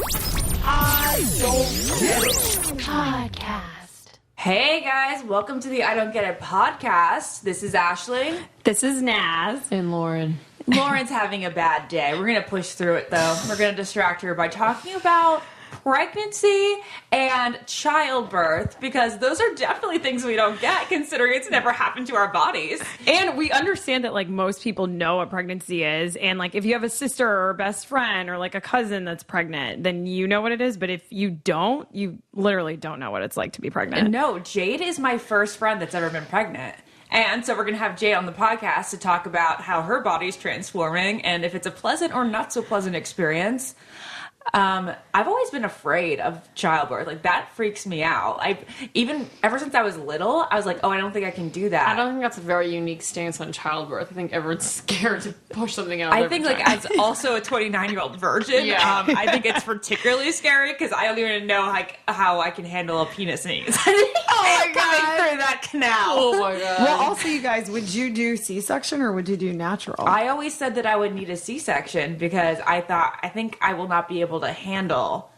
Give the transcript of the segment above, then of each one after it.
I Don't Get It Podcast. Hey guys, welcome to the I Don't Get It podcast. This is Ashley. This is Naz. And Lauren. Lauren's having a bad day. We're going to push through it though. We're going to distract her by talking about pregnancy and childbirth because those are definitely things we don't get considering it's never happened to our bodies. And we understand that, like, most people know what pregnancy is. And, like, if you have a sister or a best friend or, like, a cousin that's pregnant, then you know what it is. But if you don't, you literally don't know what it's like to be pregnant. No, Jade is my first friend that's ever been pregnant. And so we're going to have Jade on the podcast to talk about how her body's transforming and if it's a pleasant or not so pleasant experience. I've always been afraid of childbirth. Like, that freaks me out. Even ever since I was little, I was like, oh, I don't think I can do that. I don't think that's a very unique stance on childbirth. I think everyone's scared to push something out. I think, like, as also a 29-year-old virgin, I think it's particularly scary because I don't even know, like, how I can handle a penis knees. Oh my Coming through that canal. Oh my god. Well, also, you guys, would you do C-section or would you do natural? I always said that I would need a C-section because I think I will not be able to handle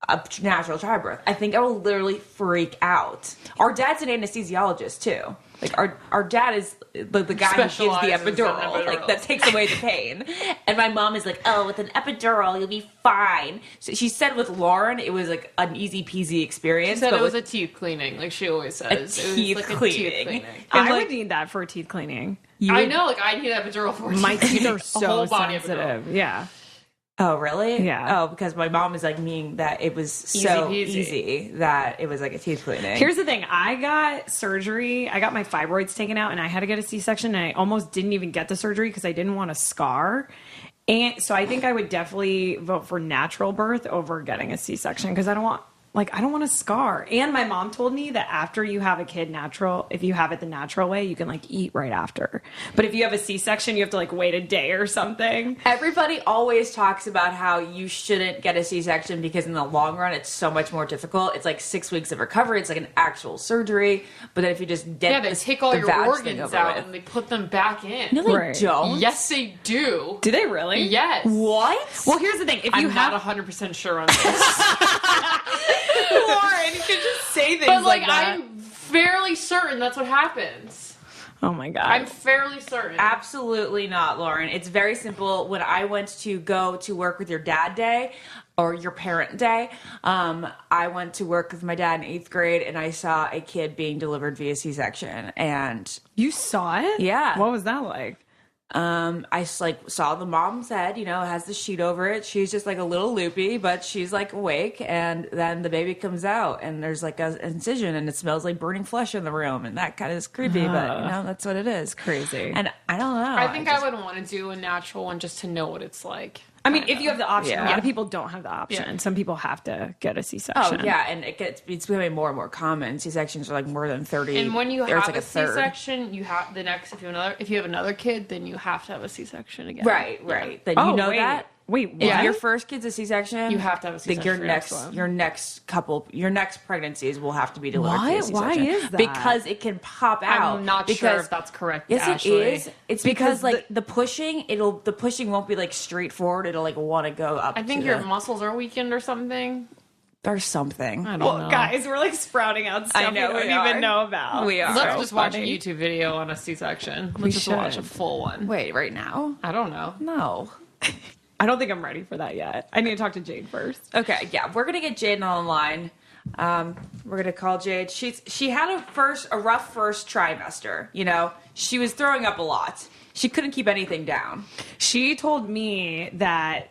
a natural childbirth. I think I will literally freak out. Our dad's an anesthesiologist too. Like, our dad is the guy who gives the epidural. Like, that takes away the pain. And my mom is like, oh, with an epidural, you'll be fine. So she said with Lauren, it was like an easy peasy experience. She said it was a teeth cleaning, like she always says. A teeth cleaning. I like, would need that for teeth cleaning. I know, like, I need an epidural for My teeth are a so whole body sensitive. epidural. Yeah. Oh, really? Yeah. Oh, because my mom was like meaning that it was so easy that it was like a teeth cleaning. Here's the thing. I got surgery. I got my fibroids taken out and I had to get a C-section and I almost didn't even get the surgery because I didn't want a scar. And so I think I would definitely vote for natural birth over getting a C-section because I don't want a scar. And my mom told me that after you have a kid natural, if you have it the natural way, you can, like, eat right after. But if you have a C-section, you have to, like, wait a day or something. Everybody always talks about how you shouldn't get a C-section because in the long run, it's so much more difficult. It's like 6 weeks of recovery. It's like an actual surgery. But then if you just get they take all your organs out and they put them back in. No, they don't. Yes, they do. Do they really? Yes. What? Well, here's the thing. If you I'm not 100% sure on this. Lauren, you can just say things But, like that. I'm fairly certain that's what happens. Oh my God. I'm fairly certain. Absolutely not, Lauren. It's very simple. When I went to go to work with your dad day or your parent day, I went to work with my dad in 8th grade and I saw a kid being delivered via C-section. And You saw it? Yeah. What was that like? I saw the mom's head, it has the sheet over it. She's just like a little loopy, but she's like awake. And then the baby comes out and there's like an incision and it smells like burning flesh in the room. And that kind of is creepy, but that's what it is. Crazy. And I don't know. I think I would want to do a natural one just to know what it's like. I mean, if you have the option, Yeah. a lot of people don't have the option. Yeah. Some people have to get a C-section. Oh, yeah, and it's becoming more and more common. C-sections are like more than 30. And when you or it's have like a third. C-section, you have if you have another kid, then you have to have a C-section again. Right. Then you know wait. that. Wait, If what? your first kid's a C-section, You have to have a then C-section your for your next, next one. your next pregnancies will have to be delivered via C-section. Why is that? Because it can pop out. I'm not sure if that's correct, Yes, Ashley. it is. It's because Because like the pushing won't be like straightforward. It'll like want to go up. I think to your the, muscles are weakened or something. or something. I don't Well, know. guys, we're like sprouting out stuff I know we we don't are. even know about. We are. Let's So just watch a funny. YouTube video on a C-section. We Let's just watch a should. full one. Wait, right now? I don't know. No. I don't think I'm ready for that yet. I need to talk to Jade first. Okay, yeah, we're gonna get Jade on the line. We're gonna call Jade. She had a rough first trimester. She was throwing up a lot. She couldn't keep anything down. She told me that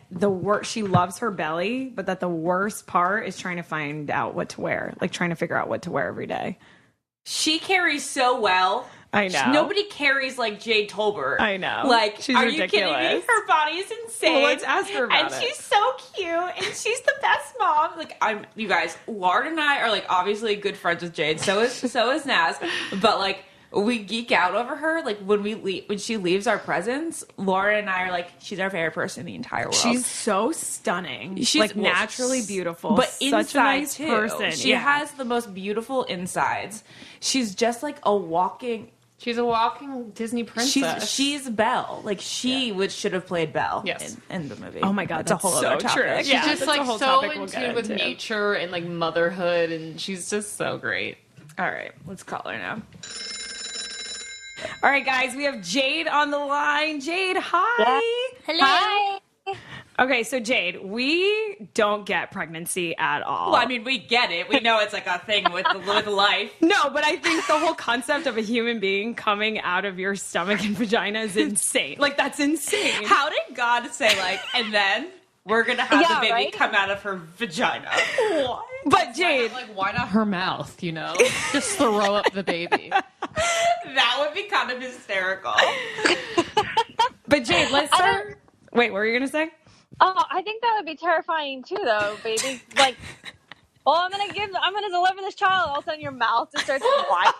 she loves her belly, but that the worst part is trying to find out what to wear, like trying to figure out what to wear every day. She carries so well. I know. Nobody carries like Jade Tolbert. I know. Like, She's are you kidding me? ridiculous. Her body is insane. Well, let's ask her about and it. she's so cute, and she's the best mom. Like, you guys, Lauren and I are like obviously good friends with Jade. So is Naz. But like, we geek out over her. Like when she leaves our presence, Laura and I are like, she's our favorite person in the entire world. She's so stunning. She's like naturally beautiful, but such inside a nice too. person. She has the most beautiful insides. She's just like a walking. She's a walking Disney princess. She's Belle. Like she should have played Belle in the movie. Oh my god, that's a whole other topic. True. She's just like so in tune with nature and like motherhood, and she's just so great. All right, let's call her now. All right, guys, we have Jade on the line. Jade, hi. Hello. Hi. Okay, so Jade, we don't get pregnancy at all. Well, I mean, we get it. We know it's like a thing with life. No, but I think the whole concept of a human being coming out of your stomach and vagina is insane. Like, that's insane. How did God say, like, and then we're going to have the baby come out of her vagina? What? But Jade... Like, why not her mouth, you know? Just throw up the baby. That would be kind of hysterical. But Jade, let's start... Wait, what were you going to say? Oh, I think that would be terrifying too, though, baby. Like, well, I'm gonna deliver this child. All of a sudden, your mouth just starts to white.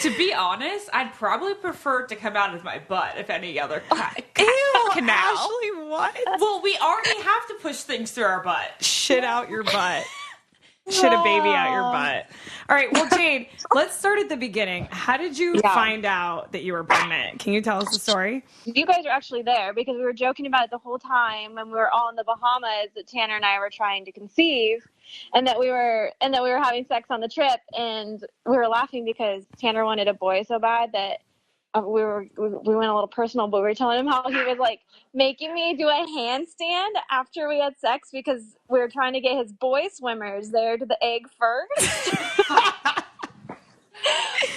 To be honest, I'd probably prefer it to come out of my butt, if any other canal. Ashley, what? Well, we already have to push things through our butt. Shit out your butt. Shit a baby out your butt. All right, well, Jade, let's start at the beginning. How did you find out that you were pregnant? Can you tell us the story? You guys were actually there because we were joking about it the whole time when we were all in the Bahamas that Tanner and I were trying to conceive, and that we were having sex on the trip, and we were laughing because Tanner wanted a boy so bad that we went a little personal, but we were telling him how he was like making me do a handstand after we had sex because we were trying to get his boy swimmers there to the egg first.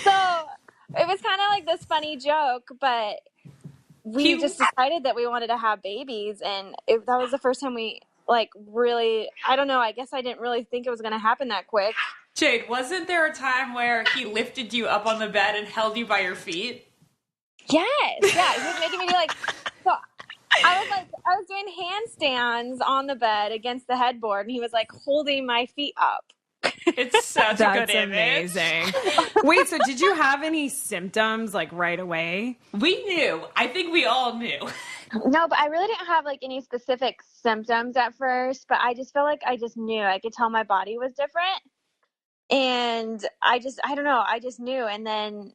So it was kind of like this funny joke, but we just decided that we wanted to have babies, and that was the first time we like really, I don't know, I guess I didn't really think it was going to happen that quick. Jade, wasn't there a time where he lifted you up on the bed and held you by your feet? Yes, yeah, he was making me do like, so I was doing handstands on the bed against the headboard, and he was like holding my feet up. It's such a good image. Amazing. Wait, so did you have any symptoms like right away? We knew. I think we all knew. No, but I really didn't have like any specific symptoms at first, but I just feel like I just knew. I could tell my body was different. And I don't know, I just knew. And then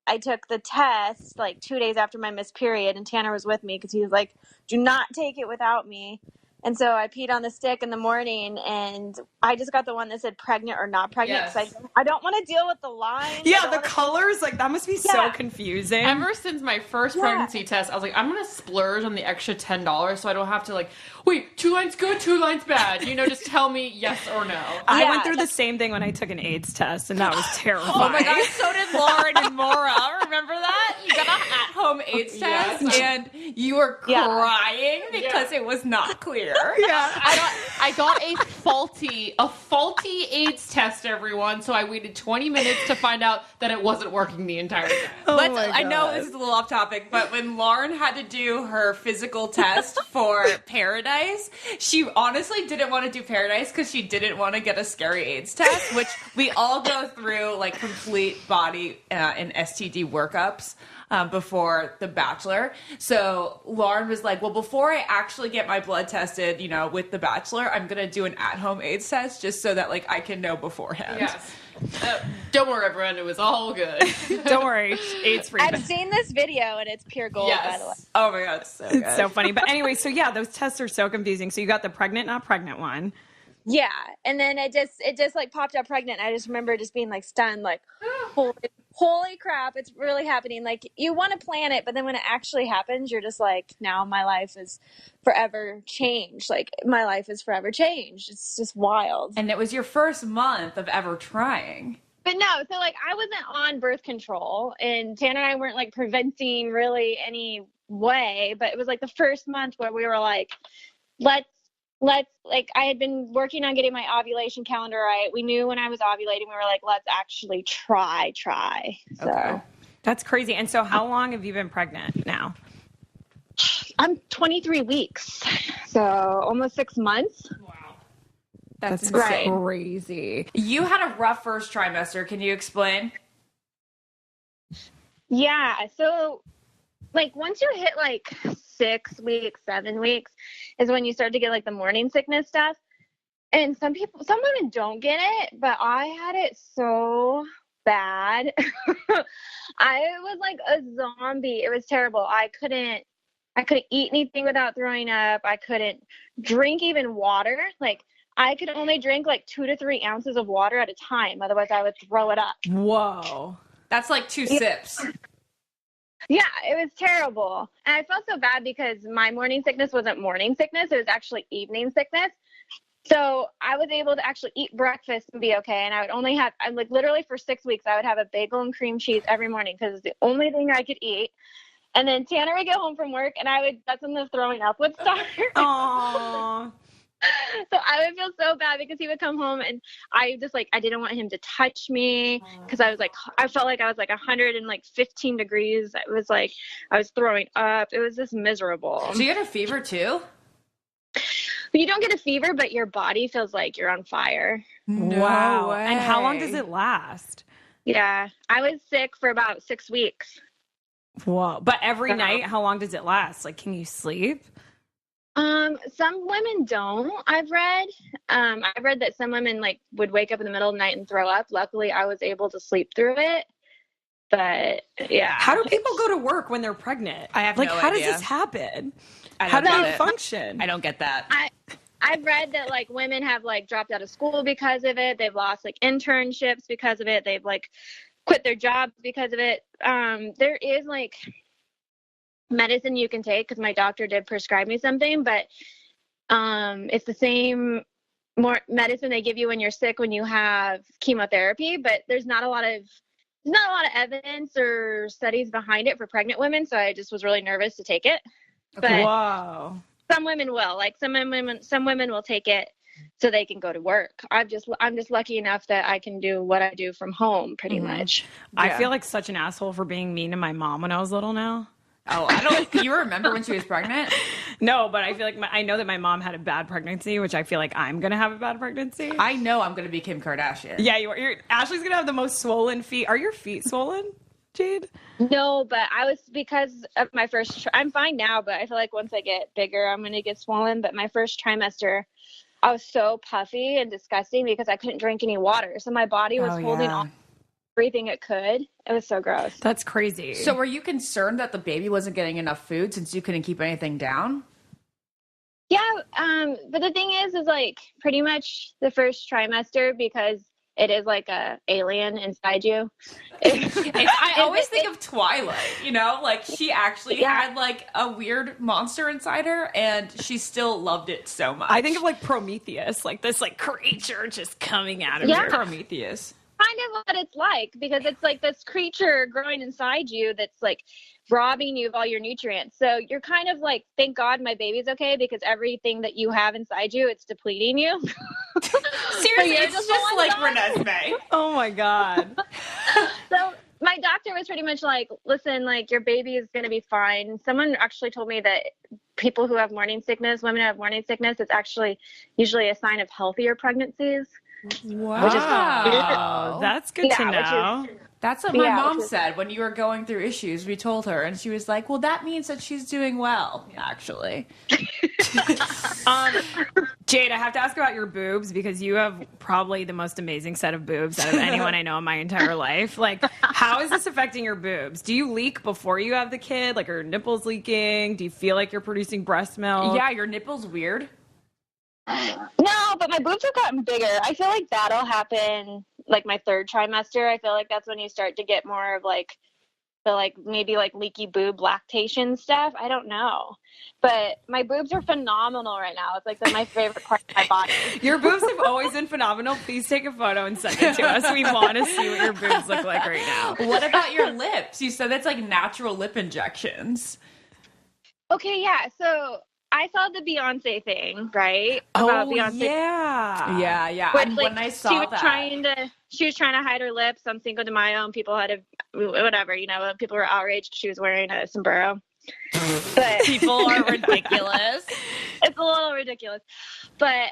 I took the test like 2 days after my missed period, and Tanner was with me because he was like, do not take it without me. And so I peed on the stick in the morning, and I just got the one that said pregnant or not pregnant. Yes. I don't want to deal with the lines. Yeah, the colors, like that must be so confusing. Ever since my first pregnancy test, I was like, I'm going to splurge on the extra $10 so I don't have to like, wait, 2 lines good, 2 lines bad. You know, just tell me yes or no. I went through the same thing when I took an AIDS test, and that was terrifying. Oh my God, so did Lauren and Maura. Remember that? You got an at-home AIDS test, and you were crying because it was not clear. Yeah, I got a faulty AIDS test, everyone. So I waited 20 minutes to find out that it wasn't working the entire time. I know this is a little off topic, but when Lauren had to do her physical test for Paradise, she honestly didn't want to do Paradise because she didn't want to get a scary AIDS test, which we all go through like complete body and STD workups before The Bachelor. So Lauren was like, well, before I actually get my blood tested, you know, with The Bachelor, I'm going to do an at-home AIDS test just so that like I can know beforehand. Yes. Don't worry, everyone. It was all good. Don't worry. AIDS free. I've seen this video, and it's pure gold, by the way. Oh my God, it's so good. It's so funny. But anyway, so yeah, those tests are so confusing. So you got the pregnant, not pregnant one. Yeah, and then it just like popped up pregnant. I just remember just being like stunned, like, holy crap, it's really happening. Like, you want to plan it, but then when it actually happens, you're just like, now my life is forever changed. Like, my life is forever changed. It's just wild. And it was your first month of ever trying. But no, so like I wasn't on birth control, and Tanner and I weren't like preventing really any way, but it was like the first month where we were like, let's like, I had been working on getting my ovulation calendar right. We knew when I was ovulating, we were like, let's actually try. So okay. That's crazy. And so how long have you been pregnant now? I'm 23 weeks. So almost 6 months. Wow. That's crazy. You had a rough first trimester. Can you explain? Yeah. So like once you hit like 6 weeks, 7 weeks is when you start to get like the morning sickness stuff. And some women don't get it, but I had it so bad. I was like a zombie. It was terrible. I couldn't eat anything without throwing up. I couldn't drink even water. Like I could only drink like 2 to 3 ounces of water at a time. Otherwise I would throw it up. Whoa. That's like 2 sips. Yeah, it was terrible. And I felt so bad because my morning sickness wasn't morning sickness. It was actually evening sickness. So I was able to actually eat breakfast and be okay. And I would only have, I'm like literally for 6 weeks, I would have a bagel and cream cheese every morning because it's the only thing I could eat. And then Tanner would get home from work and that's when the throwing up would start. Aww. So I would feel so bad because he would come home and I didn't want him to touch me because I felt like I was like 115 degrees. It was like I was throwing up. It was just miserable. So you had a fever too? You don't get a fever, but your body feels like you're on fire. Wow. way. And how long does it last? Yeah. I was sick for about 6 weeks. Whoa. But every night, how long does it last? Like, can you sleep? Some women don't, I've read. I've read that some women like would wake up in the middle of the night and throw up. Luckily, I was able to sleep through it. But yeah. How do people go to work when they're pregnant? I have like, no how idea. does this happen? I How don't do get they it. function? I don't get that. I've read that like women have like dropped out of school because of it. They've lost like internships because of it. They've like quit their jobs because of it. There is like medicine you can take because my doctor did prescribe me something, but it's the same more medicine they give you when you're sick when you have chemotherapy, but there's not a lot of evidence or studies behind it for pregnant women, so I just was really nervous to take it. But Whoa. some women will. Like some women will take it so they can go to work. I'm just lucky enough that I can do what I do from home pretty much. I feel like such an asshole for being mean to my mom when I was little now. Oh, I don't. You remember when she was pregnant? No, but I feel like I know that my mom had a bad pregnancy, which I feel like I'm going to have a bad pregnancy. I know I'm going to be Kim Kardashian. Yeah, you are. Ashley's going to have the most swollen feet. Are your feet swollen, Jade? No, but I was because of my first. I'm fine now, but I feel like once I get bigger, I'm going to get swollen. But my first trimester, I was so puffy and disgusting because I couldn't drink any water, so my body was holding on everything it could. It was so gross. That's crazy. So were you concerned that the baby wasn't getting enough food since you couldn't keep anything down? Yeah, but the thing is like pretty much the first trimester because it is like a alien inside you. I always think of Twilight, you know, like she actually had like a weird monster inside her and she still loved it so much. I think of like Prometheus, like this like creature just coming out of her. Prometheus. Kind of what it's like because it's like this creature growing inside you that's like robbing you of all your nutrients. So you're kind of like, thank God my baby's okay because everything that you have inside you, it's depleting you. Seriously, it's just like Renesmee. Oh my God. So my doctor was pretty much like, listen, like your baby is going to be fine. Someone actually told me that people who have morning sickness, women who have morning sickness, it's actually usually a sign of healthier pregnancies. Wow. Which is that's good to know. That's what my mom said when you were going through issues. We told her, and she was like, well, that means that she's doing well, actually. Jade, I have to ask about your boobs because you have probably the most amazing set of boobs out of anyone I know in my entire life. Like, how is this affecting your boobs? Do you leak before you have the kid? Like, are your nipples leaking? Do you feel like you're producing breast milk? Yeah, your nipples weird. No, but my boobs have gotten bigger. I feel like that'll happen like my third trimester. I feel like that's when you start to get more of like the like maybe like leaky boob lactation stuff. I don't know. But my boobs are phenomenal right now. It's like my favorite part of my body. Your boobs have always been phenomenal. Please take a photo and send it to us. We want to see what your boobs look like right now. What about your lips? You said that's like natural lip injections. Okay, yeah. So I saw the Beyonce thing, right? Oh, Beyonce. yeah. Yeah. But, And like, when I saw she was that. She was trying to hide her lips on Cinco de Mayo, and people had to, whatever, you know, people were outraged. She was wearing a sombrero. But People are ridiculous. It's a little ridiculous. But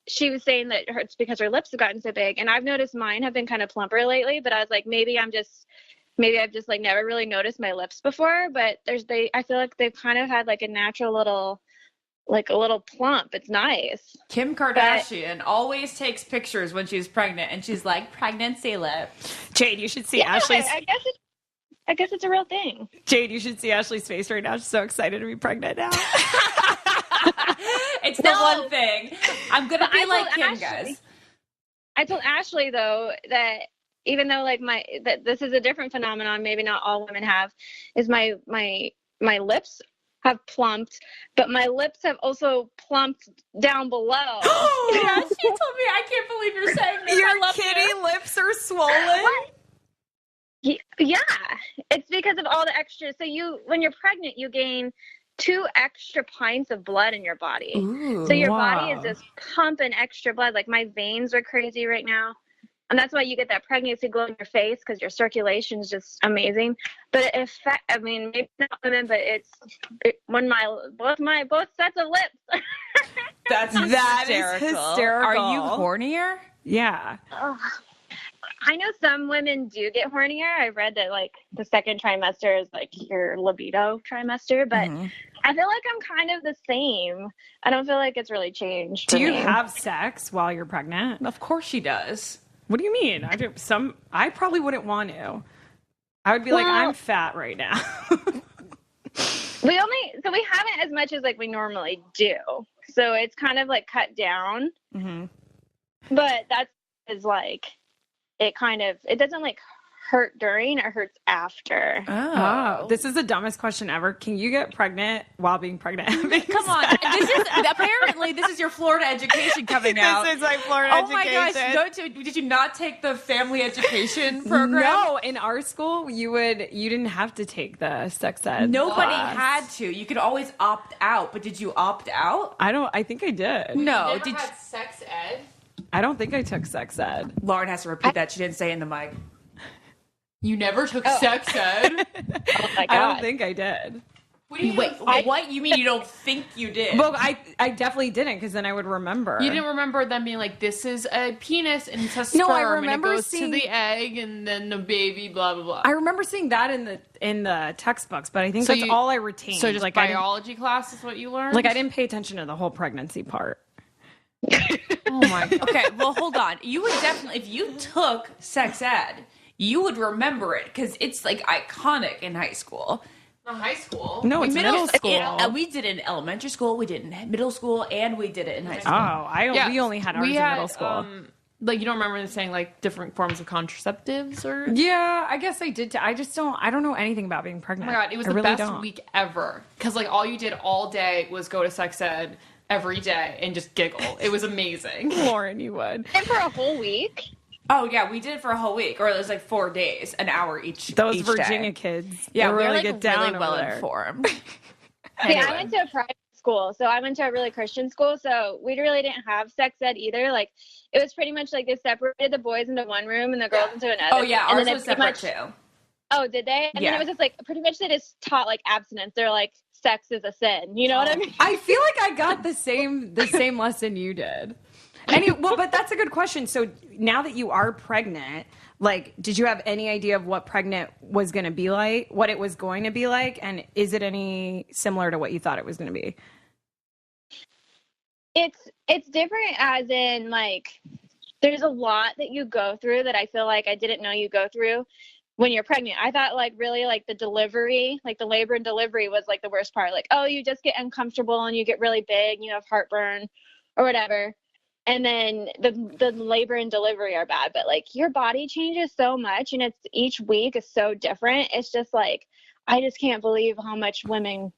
she was saying that it's because her lips have gotten so big. And I've noticed mine have been kind of plumper lately, but I was like, maybe I've just like never really noticed my lips before. But I feel like they've kind of had like a natural little like a little plump. It's nice. Kim Kardashian always takes pictures when she's pregnant, and she's like, pregnancy lips. Jade, you should see Ashley's. I guess it's a real thing. Jade, you should see Ashley's face right now. She's so excited to be pregnant now. It's the one thing. I'm gonna be like Kim, guys. I told Ashley though that even though like that this is a different phenomenon, maybe not all women have, is my lips have plumped, but my lips have also plumped down below. Yeah, she told me. I can't believe you're saying this. Your kitty lips are swollen. Yeah, it's because of all the extra. So when you're pregnant, you gain 2 extra pints of blood in your body. Ooh, so your body is just pumping extra blood. Like my veins are crazy right now. And that's why you get that pregnancy glow in your face, because your circulation is just amazing. But maybe not women, but when both sets of lips. That is hysterical. Are you hornier? Yeah. I know some women do get hornier. I read that like the second trimester is like your libido trimester, but I feel like I'm kind of the same. I don't feel like it's really changed. Do you have sex while you're pregnant? Of course she does. What do you mean? I probably wouldn't want to. I would be like, I'm fat right now. we haven't as much as like we normally do. So it's kind of like cut down. Mm-hmm. But is like, it doesn't like hurt during, it hurts after. Oh, this is the dumbest question ever. Can you get pregnant while being pregnant? Come on. This is your Florida education coming out. This is like Florida education. Oh my gosh. Did you not take the family education program? No, in our school, you didn't have to take the sex ed. Nobody class. had to. You could always opt out, but did you opt out? I think I did. No. You never had sex ed? I don't think I took sex ed. Lauren has to repeat that. She didn't say it in the mic. You never took sex ed? Oh my God. I don't think I did. Wait, what? You mean you don't think you did? Well, I definitely didn't, because then I would remember. You didn't remember them being like, this is a penis and it's a sperm, no, I remember and it goes to the egg and then the baby, blah, blah, blah. I remember seeing that in the textbooks, but I think that's all I retained. So just like biology class is what you learned? Like I didn't pay attention to the whole pregnancy part. Oh my. Okay, well, hold on. You would definitely, if you took sex ed, you would remember it, because it's like iconic in high school. Not high school. No, it's middle school. We did it in elementary school, we did it in middle school, and we did it in high school. We only had ours in middle school. Like, you don't remember them saying like different forms of contraceptives or? Yeah, I guess I did. I don't know anything about being pregnant. Oh my God, it was the best week ever. Because like all you did all day was go to sex ed every day and just giggle. It was amazing. Lauren, you would. And for a whole week? Oh yeah, we did it for a whole week, or it was like 4 days, an hour each. Those each Virginia day. Kids, yeah, we really like get down really well informed. Anyway. Yeah, I went to a private school, so I went to a really Christian school, so we really didn't have sex ed either. Like, it was pretty much like they separated the boys into one room and the girls into another. Oh yeah, ours was separate too. Oh, did they? And then it was just like pretty much they just taught like abstinence. They're like, sex is a sin. You know what I mean? I feel like I got the same lesson you did. But that's a good question. So now that you are pregnant, like, did you have any idea of what pregnant was going to be like, what it was going to be like? And is it any similar to what you thought it was going to be? It's different, as in like, there's a lot that you go through that I feel like I didn't know you go through when you're pregnant. I thought like really like the delivery, like the labor and delivery was like the worst part. Like, oh, you just get uncomfortable and you get really big and you have heartburn or whatever. And then the labor and delivery are bad, but like your body changes so much and it's each week is so different. It's just like, I just can't believe how much women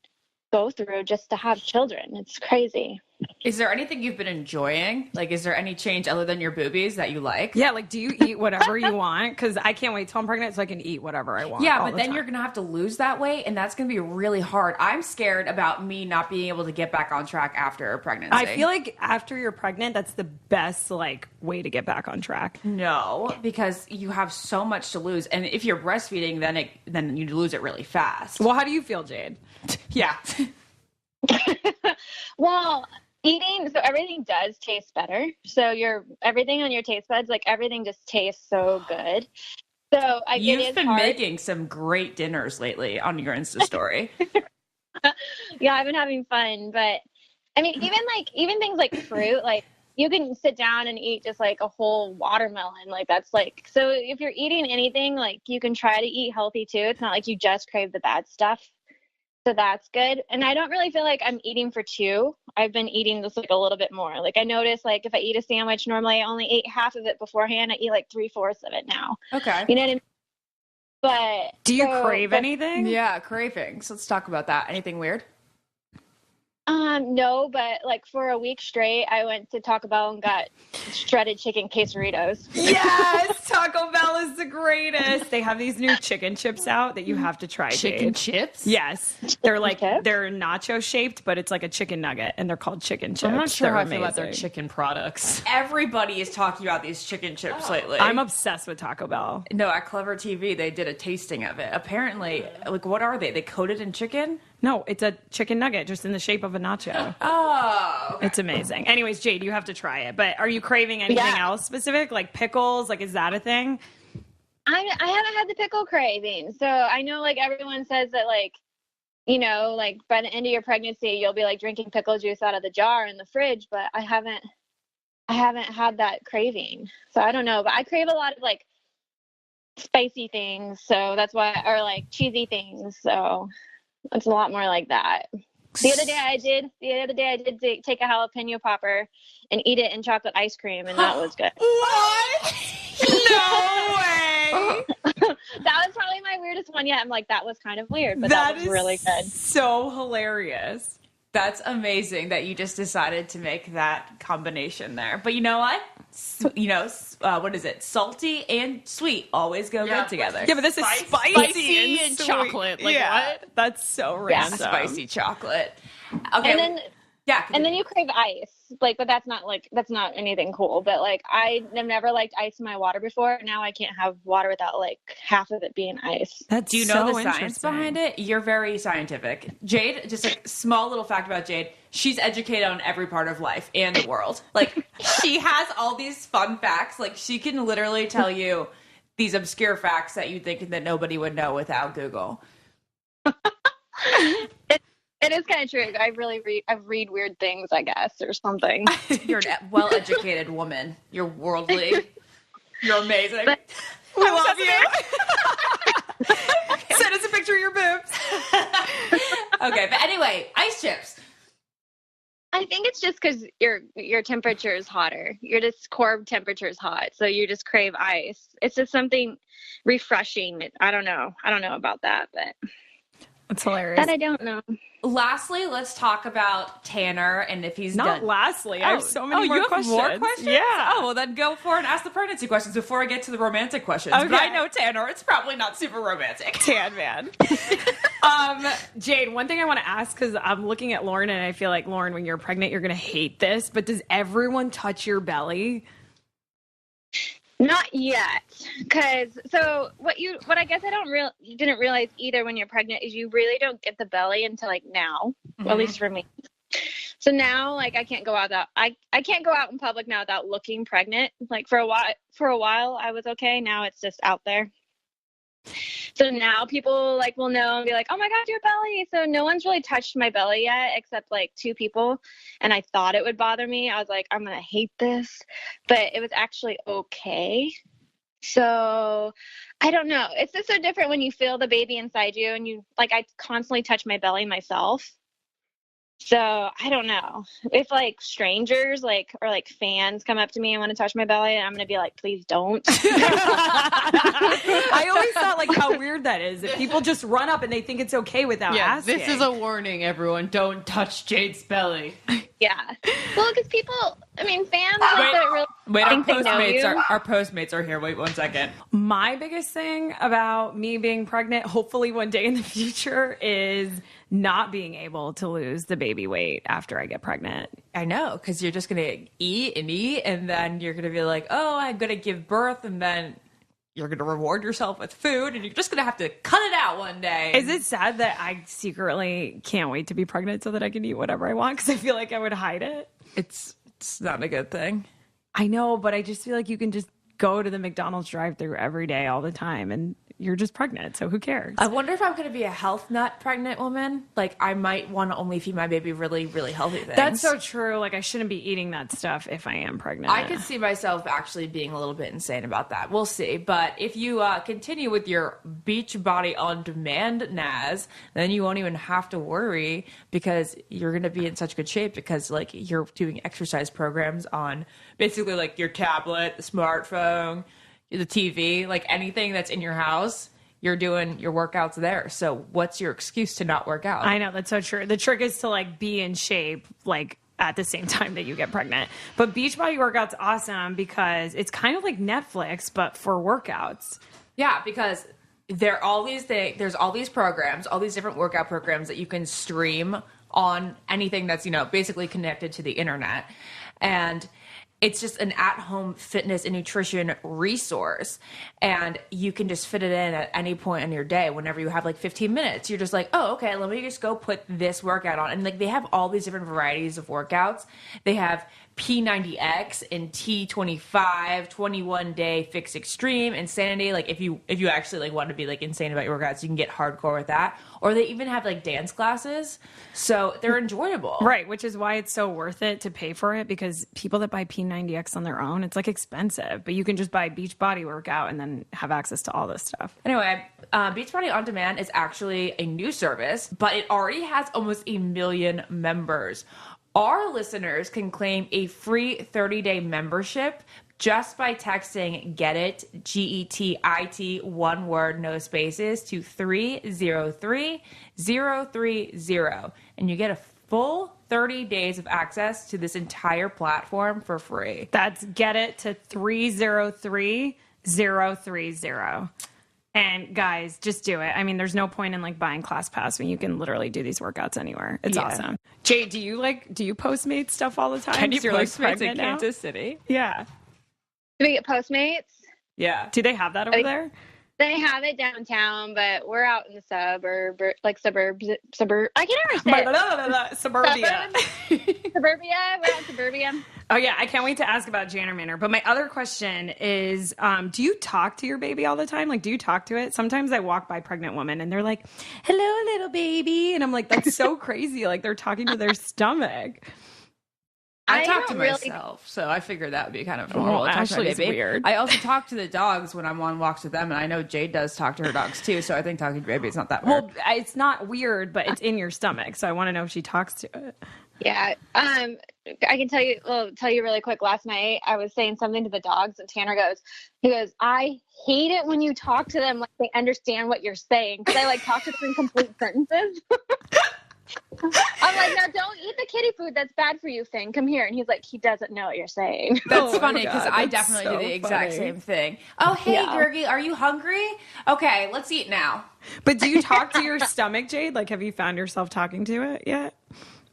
go through just to have children. It's crazy. Is there anything you've been enjoying? Like, is there any change other than your boobies that you like? Yeah, like, do you eat whatever you want? Because I can't wait till I'm pregnant so I can eat whatever I want. Yeah, but then you're going to have to lose that weight, and that's going to be really hard. I'm scared about me not being able to get back on track after pregnancy. I feel like after you're pregnant, that's the best, like, way to get back on track. No, because you have so much to lose. And if you're breastfeeding, then you lose it really fast. Well, how do you feel, Jade? Yeah. Well, eating, so everything does taste better. So everything on your taste buds, like everything just tastes so good. So you've been making some great dinners lately on your Insta story. Yeah, I've been having fun, but I mean, even things like fruit, like you can sit down and eat just like a whole watermelon. Like that's like, so if you're eating anything, like you can try to eat healthy too. It's not like you just crave the bad stuff. So that's good. And I don't really feel like I'm eating for two. I've been eating just like a little bit more. Like I notice like if I eat a sandwich, normally I only ate half of it beforehand. I eat like 3/4 of it now. Okay. You know what I mean? But Do you crave anything? Yeah, cravings. Let's talk about that. Anything weird? No, but like for a week straight, I went to Taco Bell and got shredded chicken quesadillas. Yes, Taco Bell is the greatest. They have these new chicken chips out that you have to try. Chicken Jade. chips? Yes, they're like chips? they're nacho shaped, but it's like a chicken nugget, and they're called chicken chips. I'm not sure They're how I feel about their amazing. chicken products. Everybody is talking about these chicken chips lately. I'm obsessed with Taco Bell. No, at Clever TV, they did a tasting of it. Apparently, like, what are they? They coated in chicken? No, it's a chicken nugget just in the shape of a nacho. Oh. It's amazing. Anyways, Jade, you have to try it. But are you craving anything else specific, like pickles? Like, is that a thing? I haven't had the pickle craving. So I know like everyone says that like, you know, like by the end of your pregnancy, you'll be like drinking pickle juice out of the jar in the fridge, but I haven't had that craving. So I don't know, but I crave a lot of like spicy things. So that's why, or like cheesy things. So it's a lot more like that. The other day I did take a jalapeno popper and eat it in chocolate ice cream, and that was good. What? No way. That was probably my weirdest one yet. I'm like, that was kind of weird, but that was is really good. So hilarious. That's amazing that you just decided to make that combination there. But you know what? What is it? Salty and sweet always go good together. Yeah, but this is spicy and sweet. chocolate. Like, what? That's so Yeah. random. Spicy chocolate. Okay. And then yeah. and then you crave ice, like, but that's not anything cool. But like, I have never liked ice in my water before. Now I can't have water without like half of it being ice. That's Do you know so the science interesting. behind it? You're very scientific. Jade, just a small little fact about Jade. She's educated on every part of life and the world. Like, she has all these fun facts. Like, she can literally tell you these obscure facts that you think that nobody would know without Google. It is kind of true. I read weird things, I guess, or something. You're a well-educated woman. You're worldly. You're amazing. But- We love you. Send us a picture of your boobs. Okay, but anyway, ice chips. I think it's just because your temperature is hotter. Your just core temperature is hot, so you just crave ice. It's just something refreshing. I don't know about that, but That's hilarious. that I don't know. Lastly, let's talk about Tanner and if he's Not done. lastly. I have so many more you have questions. more questions? Yeah. Oh, well, then go for it and ask the pregnancy questions before I get to the romantic questions. Okay. But I know Tanner, it's probably not super romantic. Tan man. Jade, one thing I want to ask, because I'm looking at Lauren and I feel like, Lauren, when you're pregnant, you're going to hate this, but does everyone touch your belly? Not yet, because what I guess didn't realize either when you're pregnant is you really don't get the belly until like now, at least for me. So now, like, I can't go out in public now without looking pregnant. Like for a while I was okay. Now it's just out there. So now people like will know and be like, oh my God, your belly. So no one's really touched my belly yet, except like 2 people. And I thought it would bother me. I was like, I'm going to hate this, but it was actually okay. So I don't know. It's just so different when you feel the baby inside you and you like, I constantly touch my belly myself. So I don't know if like strangers or fans come up to me and want to touch my belly, I'm going to be like, please don't. I always thought like how weird that is. If people just run up and they think it's okay without asking. This is a warning, everyone. Don't touch Jade's belly. Yeah. Well, because people, fans Wait, our think they know you. Postmates are here. Wait 1 second. My biggest thing about me being pregnant, hopefully one day in the future, is not being able to lose the baby weight after I get pregnant. I know, because you're just going to eat, and then you're going to be like, oh, I'm going to give birth, and then you're going to reward yourself with food, and you're just going to have to cut it out one day. Is it sad that I secretly can't wait to be pregnant so that I can eat whatever I want? Because I feel like I would hide it. It's not a good thing. I know, but I just feel like you can just go to the McDonald's drive-thru every day all the time and you're just pregnant, so who cares? I wonder if I'm going to be a health nut pregnant woman. Like, I might want to only feed my baby really, really healthy things. That's so true. Like, I shouldn't be eating that stuff if I am pregnant. I could see myself actually being a little bit insane about that. We'll see. But if you continue with your Beachbody on demand, Naz, then you won't even have to worry because you're going to be in such good shape because, like, you're doing exercise programs on basically, like, your tablet, the smartphone, the TV, like anything that's in your house, you're doing your workouts there. So what's your excuse to not work out? I know, that's so true. The trick is to like be in shape, like at the same time that you get pregnant. But Beachbody workout's awesome because it's kind of like Netflix, but for workouts. Yeah, because there's all these programs, all these different workout programs that you can stream on anything that's, you know, basically connected to the internet. And it's just an at-home fitness and nutrition resource. And you can just fit it in at any point in your day whenever you have like 15 minutes. You're just like, oh, okay, let me just go put this workout on. And like they have all these different varieties of workouts. They have P90X and T25, 21-day fix extreme, insanity. Like if you actually like want to be like insane about your workouts, you can get hardcore with that. Or they even have like dance classes. So they're enjoyable. Right, which is why it's so worth it to pay for it because people that buy P90X on their own, it's like expensive. But you can just buy Beachbody workout and then have access to all this stuff. Anyway, Beachbody On Demand is actually a new service, but it already has almost 1 million members. Our listeners can claim a free 30-day membership just by texting GET IT, GETIT, one word, no spaces, to 303030. And you get a full 30 days of access to this entire platform for free. That's GET IT to 303030. And guys, just do it. I mean, there's no point in like buying ClassPass when you can literally do these workouts anywhere. It's awesome. Jade, do you Postmate stuff all the time? Can you Postmates in Kansas City? Yeah. Do we get Postmates? Yeah. Do they have that over there? They have it downtown, but we're out in the suburbs. I can't ever say it. Suburbia. Suburbia. We're out in suburbia. Oh, yeah. I can't wait to ask about Janner Manor. But my other question is, do you talk to your baby all the time? Like, do you talk to it? Sometimes I walk by pregnant women and they're like, hello, little baby. And I'm like, that's so crazy. Like, they're talking to their stomach. I talk to don't really- myself, so I figured that would be kind of normal. Well, to talk to my Ashley is baby. weird. I also talk to the dogs when I'm on walks with them, and I know Jade does talk to her dogs too, so I think talking to your baby is not that weird. Well, it's not weird, but it's in your stomach. So I want to know if she talks to it. Yeah. I can tell you really quick. Last night I was saying something to the dogs and Tanner goes, I hate it when you talk to them like they understand what you're saying. Because I like talk to them in complete sentences. I'm like, no, don't eat the kitty food. That's bad for you, Finn. Come here. And he's like, he doesn't know what you're saying. That's funny because I definitely do the exact same thing. Oh, hey, Gergie, are you hungry? Okay, let's eat now. But do you talk to your stomach, Jade? Like, have you found yourself talking to it yet?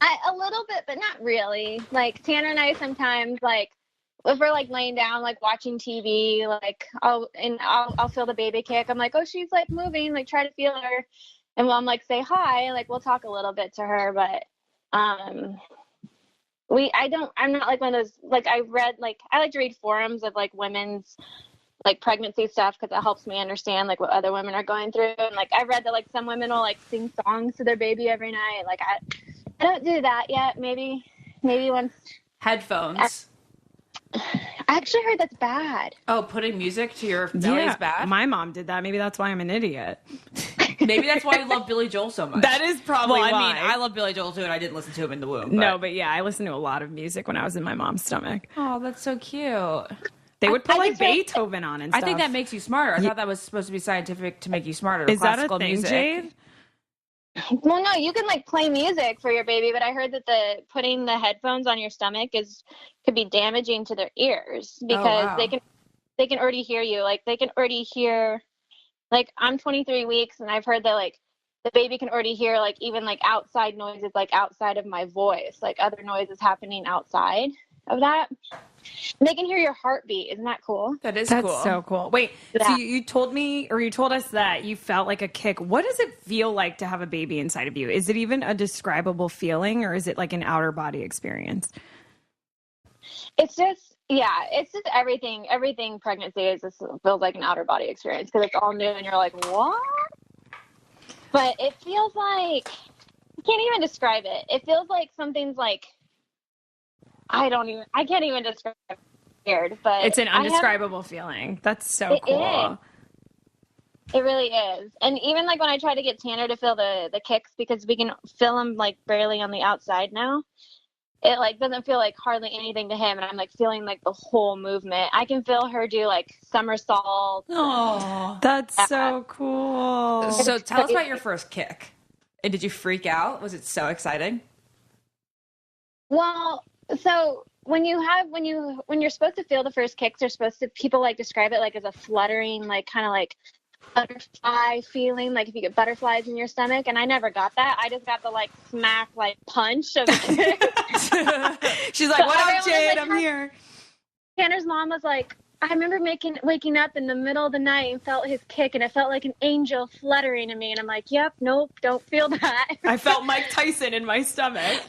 A little bit, but not really. Like Tanner and I sometimes like if we're like laying down, like watching TV, like I'll feel the baby kick. I'm like, oh, she's like moving, like try to feel her. And we'll like say hi, like we'll talk a little bit to her, but I'm not like one of those, like I like to read forums of like women's like pregnancy stuff because it helps me understand like what other women are going through. And like I read that like some women will like sing songs to their baby every night. Like I don't do that yet. Maybe once. Headphones. I actually heard that's bad. Oh, putting music to your belly is bad? My mom did that. Maybe that's why I'm an idiot. Maybe that's why you love Billy Joel so much. That is probably why. I mean, I love Billy Joel too, and I didn't listen to him in the womb. No, but yeah, I listened to a lot of music when I was in my mom's stomach. Oh, that's so cute. They would put like Beethoven on and stuff. I think that makes you smarter. I thought that was supposed to be scientific to make you smarter. Is that a Classical thing, music. Jade? Well, no, you can like play music for your baby, but I heard that putting the headphones on your stomach could be damaging to their ears because they can already hear you. Like they can already hear, like I'm 23 weeks and I've heard that like the baby can already hear like even like outside noises, like outside of my voice, like other noises happening outside of that. And they can hear your heartbeat. Isn't that cool? That's cool. That's so cool. Wait, so you told us that you felt like a kick. What does it feel like to have a baby inside of you? Is it even a describable feeling or is it like an outer body experience? It's just, yeah, it's just everything. Everything pregnancy is just feels like an outer body experience because it's all new and you're like, what? But it feels like, I can't even describe it. It feels like something's like, I can't even describe it. Weird, but It's an undescribable feeling. That's so cool. Is. It really is. And even like when I try to get Tanner to feel the kicks, because we can feel them like barely on the outside now, it like doesn't feel like hardly anything to him, and I'm like feeling like the whole movement. I can feel her do like somersaults. Oh, that's so cool. So tell us about your first kick. And did you freak out? Was it so exciting? Well, so when you're supposed to feel the first kicks, people like describe it like as a fluttering, like kind of like butterfly feeling, like if you get butterflies in your stomach, and I never got that. I just got the like smack, like punch of a kick. She's like, what up, Jade? I'm here. Tanner's mom was like, I remember waking up in the middle of the night and felt his kick, and it felt like an angel fluttering in me. And I'm like, yep, nope, don't feel that. I felt Mike Tyson in my stomach.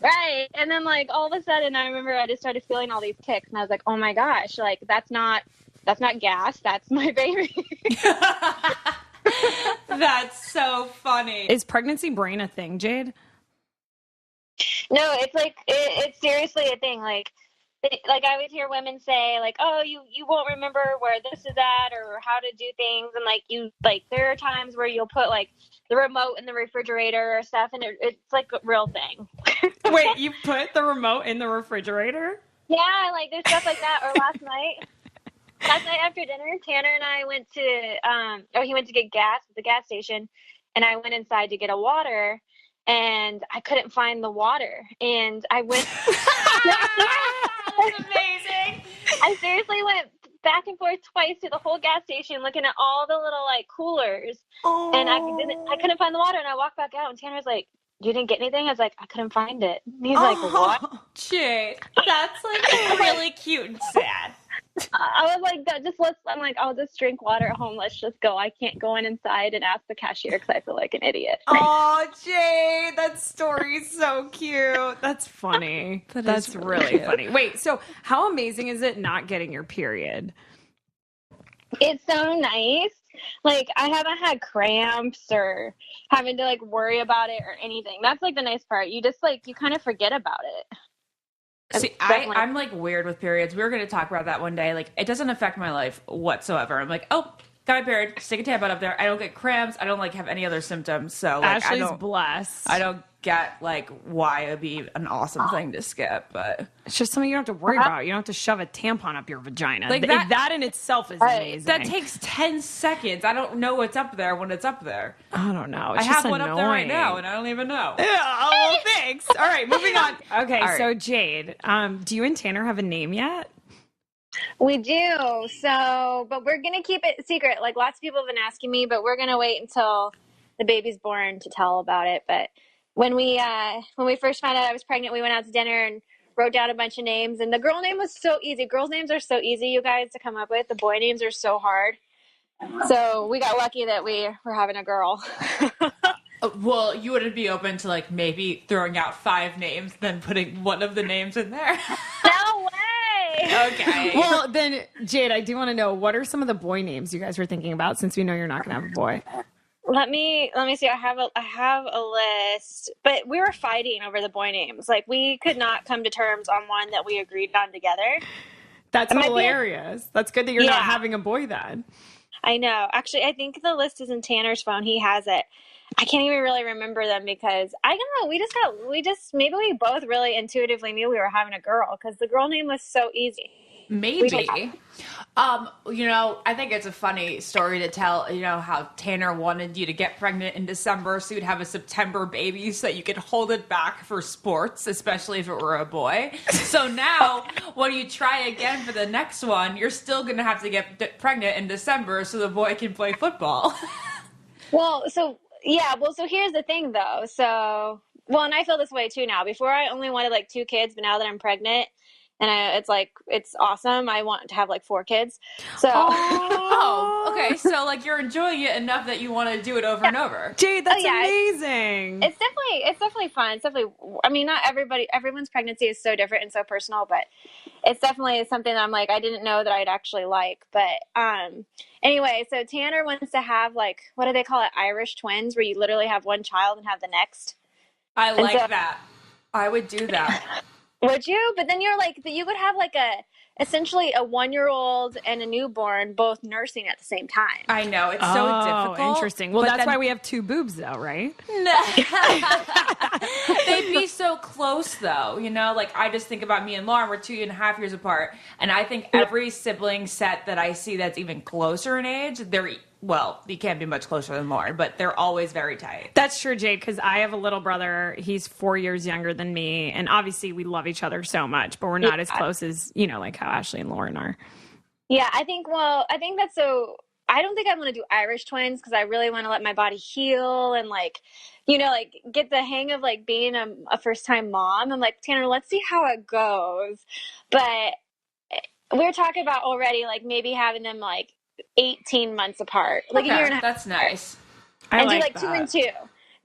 Right. And then like all of a sudden, I remember I just started feeling all these kicks, and I was like, oh my gosh, like that's not gas, that's my baby. That's so funny. Is pregnancy brain a thing, Jade? No, it's like it's seriously a thing. Like I always hear women say, like, oh, you won't remember where this is at or how to do things, and like there are times where you'll put like the remote in the refrigerator or stuff, and it's like a real thing. Wait, you put the remote in the refrigerator? Yeah, like there's stuff like that. Or last night after dinner, Tanner and I went to he went to get gas at the gas station, and I went inside to get a water, and I couldn't find the water, and I went. That's amazing. I seriously went back and forth twice to the whole gas station, looking at all the little like coolers, and I couldn't find the water, and I walked back out, and Tanner's like, you didn't get anything? I was like, I couldn't find it. And he's like, what? Jade, that's like really cute and sad. I was like, I'm like, I'll just drink water at home. Let's just go. I can't go inside and ask the cashier because I feel like an idiot. Oh, Jade, that story's so cute. That's funny. That's really funny. Wait, so how amazing is it not getting your period? It's so nice. Like, I haven't had cramps or having to like worry about it or anything. That's like the nice part. You just like, you kind of forget about it. See, I'm like weird with periods. We were going to talk about that one day. Like, it doesn't affect my life whatsoever. I'm like, oh, got my period. Stick a tampon up there. I don't get cramps. I don't like have any other symptoms. So like, Ashley's blessed. I don't get like why it would be an awesome thing to skip, but it's just something you don't have to worry about. You don't have to shove a tampon up your vagina. Like that in itself is amazing. That takes 10 seconds. I don't know what's up there when it's up there. I don't know. It's I just have one annoying. up there right now, and I don't even know. Yeah, well, thanks. All right, moving on. Okay, so Jade, do you and Tanner have a name yet? We do. So, but we're going to keep it secret. Like lots of people have been asking me, but we're going to wait until the baby's born to tell about it. But when we first found out I was pregnant, we went out to dinner and wrote down a bunch of names. And the girl name was so easy. Girls' names are so easy, you guys, to come up with. The boy names are so hard. So we got lucky that we were having a girl. Well, you wouldn't be open to like maybe throwing out 5 names, then putting one of the names in there? No way! Okay. Well, then, Jade, I do want to know, what are some of the boy names you guys were thinking about, since we know you're not going to have a boy? Let me see. I have a list, but we were fighting over the boy names. Like we could not come to terms on one that we agreed on together. That's hilarious. That's good that you're not having a boy then. I know. Actually, I think the list is in Tanner's phone. He has it. I can't even really remember them because I don't know. Maybe we both really intuitively knew we were having a girl because the girl name was so easy. Maybe. I think it's a funny story to tell, how Tanner wanted you to get pregnant in December so you'd have a September baby so that you could hold it back for sports, especially if it were a boy. So now when you try again for the next one, you're still going to have to get pregnant in December so the boy can play football. So here's the thing though. And I feel this way too now. Before I only wanted like 2 kids, but now that I'm pregnant, and it's like it's awesome. I want to have like 4 kids. So Oh, okay. So like you're enjoying it enough that you want to do it over and over. Jade, that's yeah, amazing. it's definitely fun. It's definitely, I mean, not everyone's pregnancy is so different and so personal, but it's definitely something that I'm like, I didn't know that I'd actually like. But anyway, so Tanner wants to have like, what do they call it? Irish twins, where you literally have one child and have the next. I like that. I would do that. Would you? But then you're like, you would have like essentially a 1-year-old and a newborn both nursing at the same time. I know, it's so difficult. Interesting. Well, that's why we have 2 boobs though, right? They'd be so close though, you know, like I just think about me and Lauren, we're 2.5 years apart, and I think every sibling set that I see that's even closer in age, you can't be much closer than Lauren, but they're always very tight. That's true, Jade, because I have a little brother. He's 4 years younger than me, and obviously we love each other so much, but we're not as close as, you know, like how Ashley and Lauren are. Yeah, I think that's so. I don't think I want to do Irish twins because I really want to let my body heal and like, you know, like get the hang of like being a first time mom. I'm like, Tanner, let's see how it goes. But we're talking about already like maybe having them like 18 months apart, like a year and a half. That's nice. I and like do like that. 2 and 2.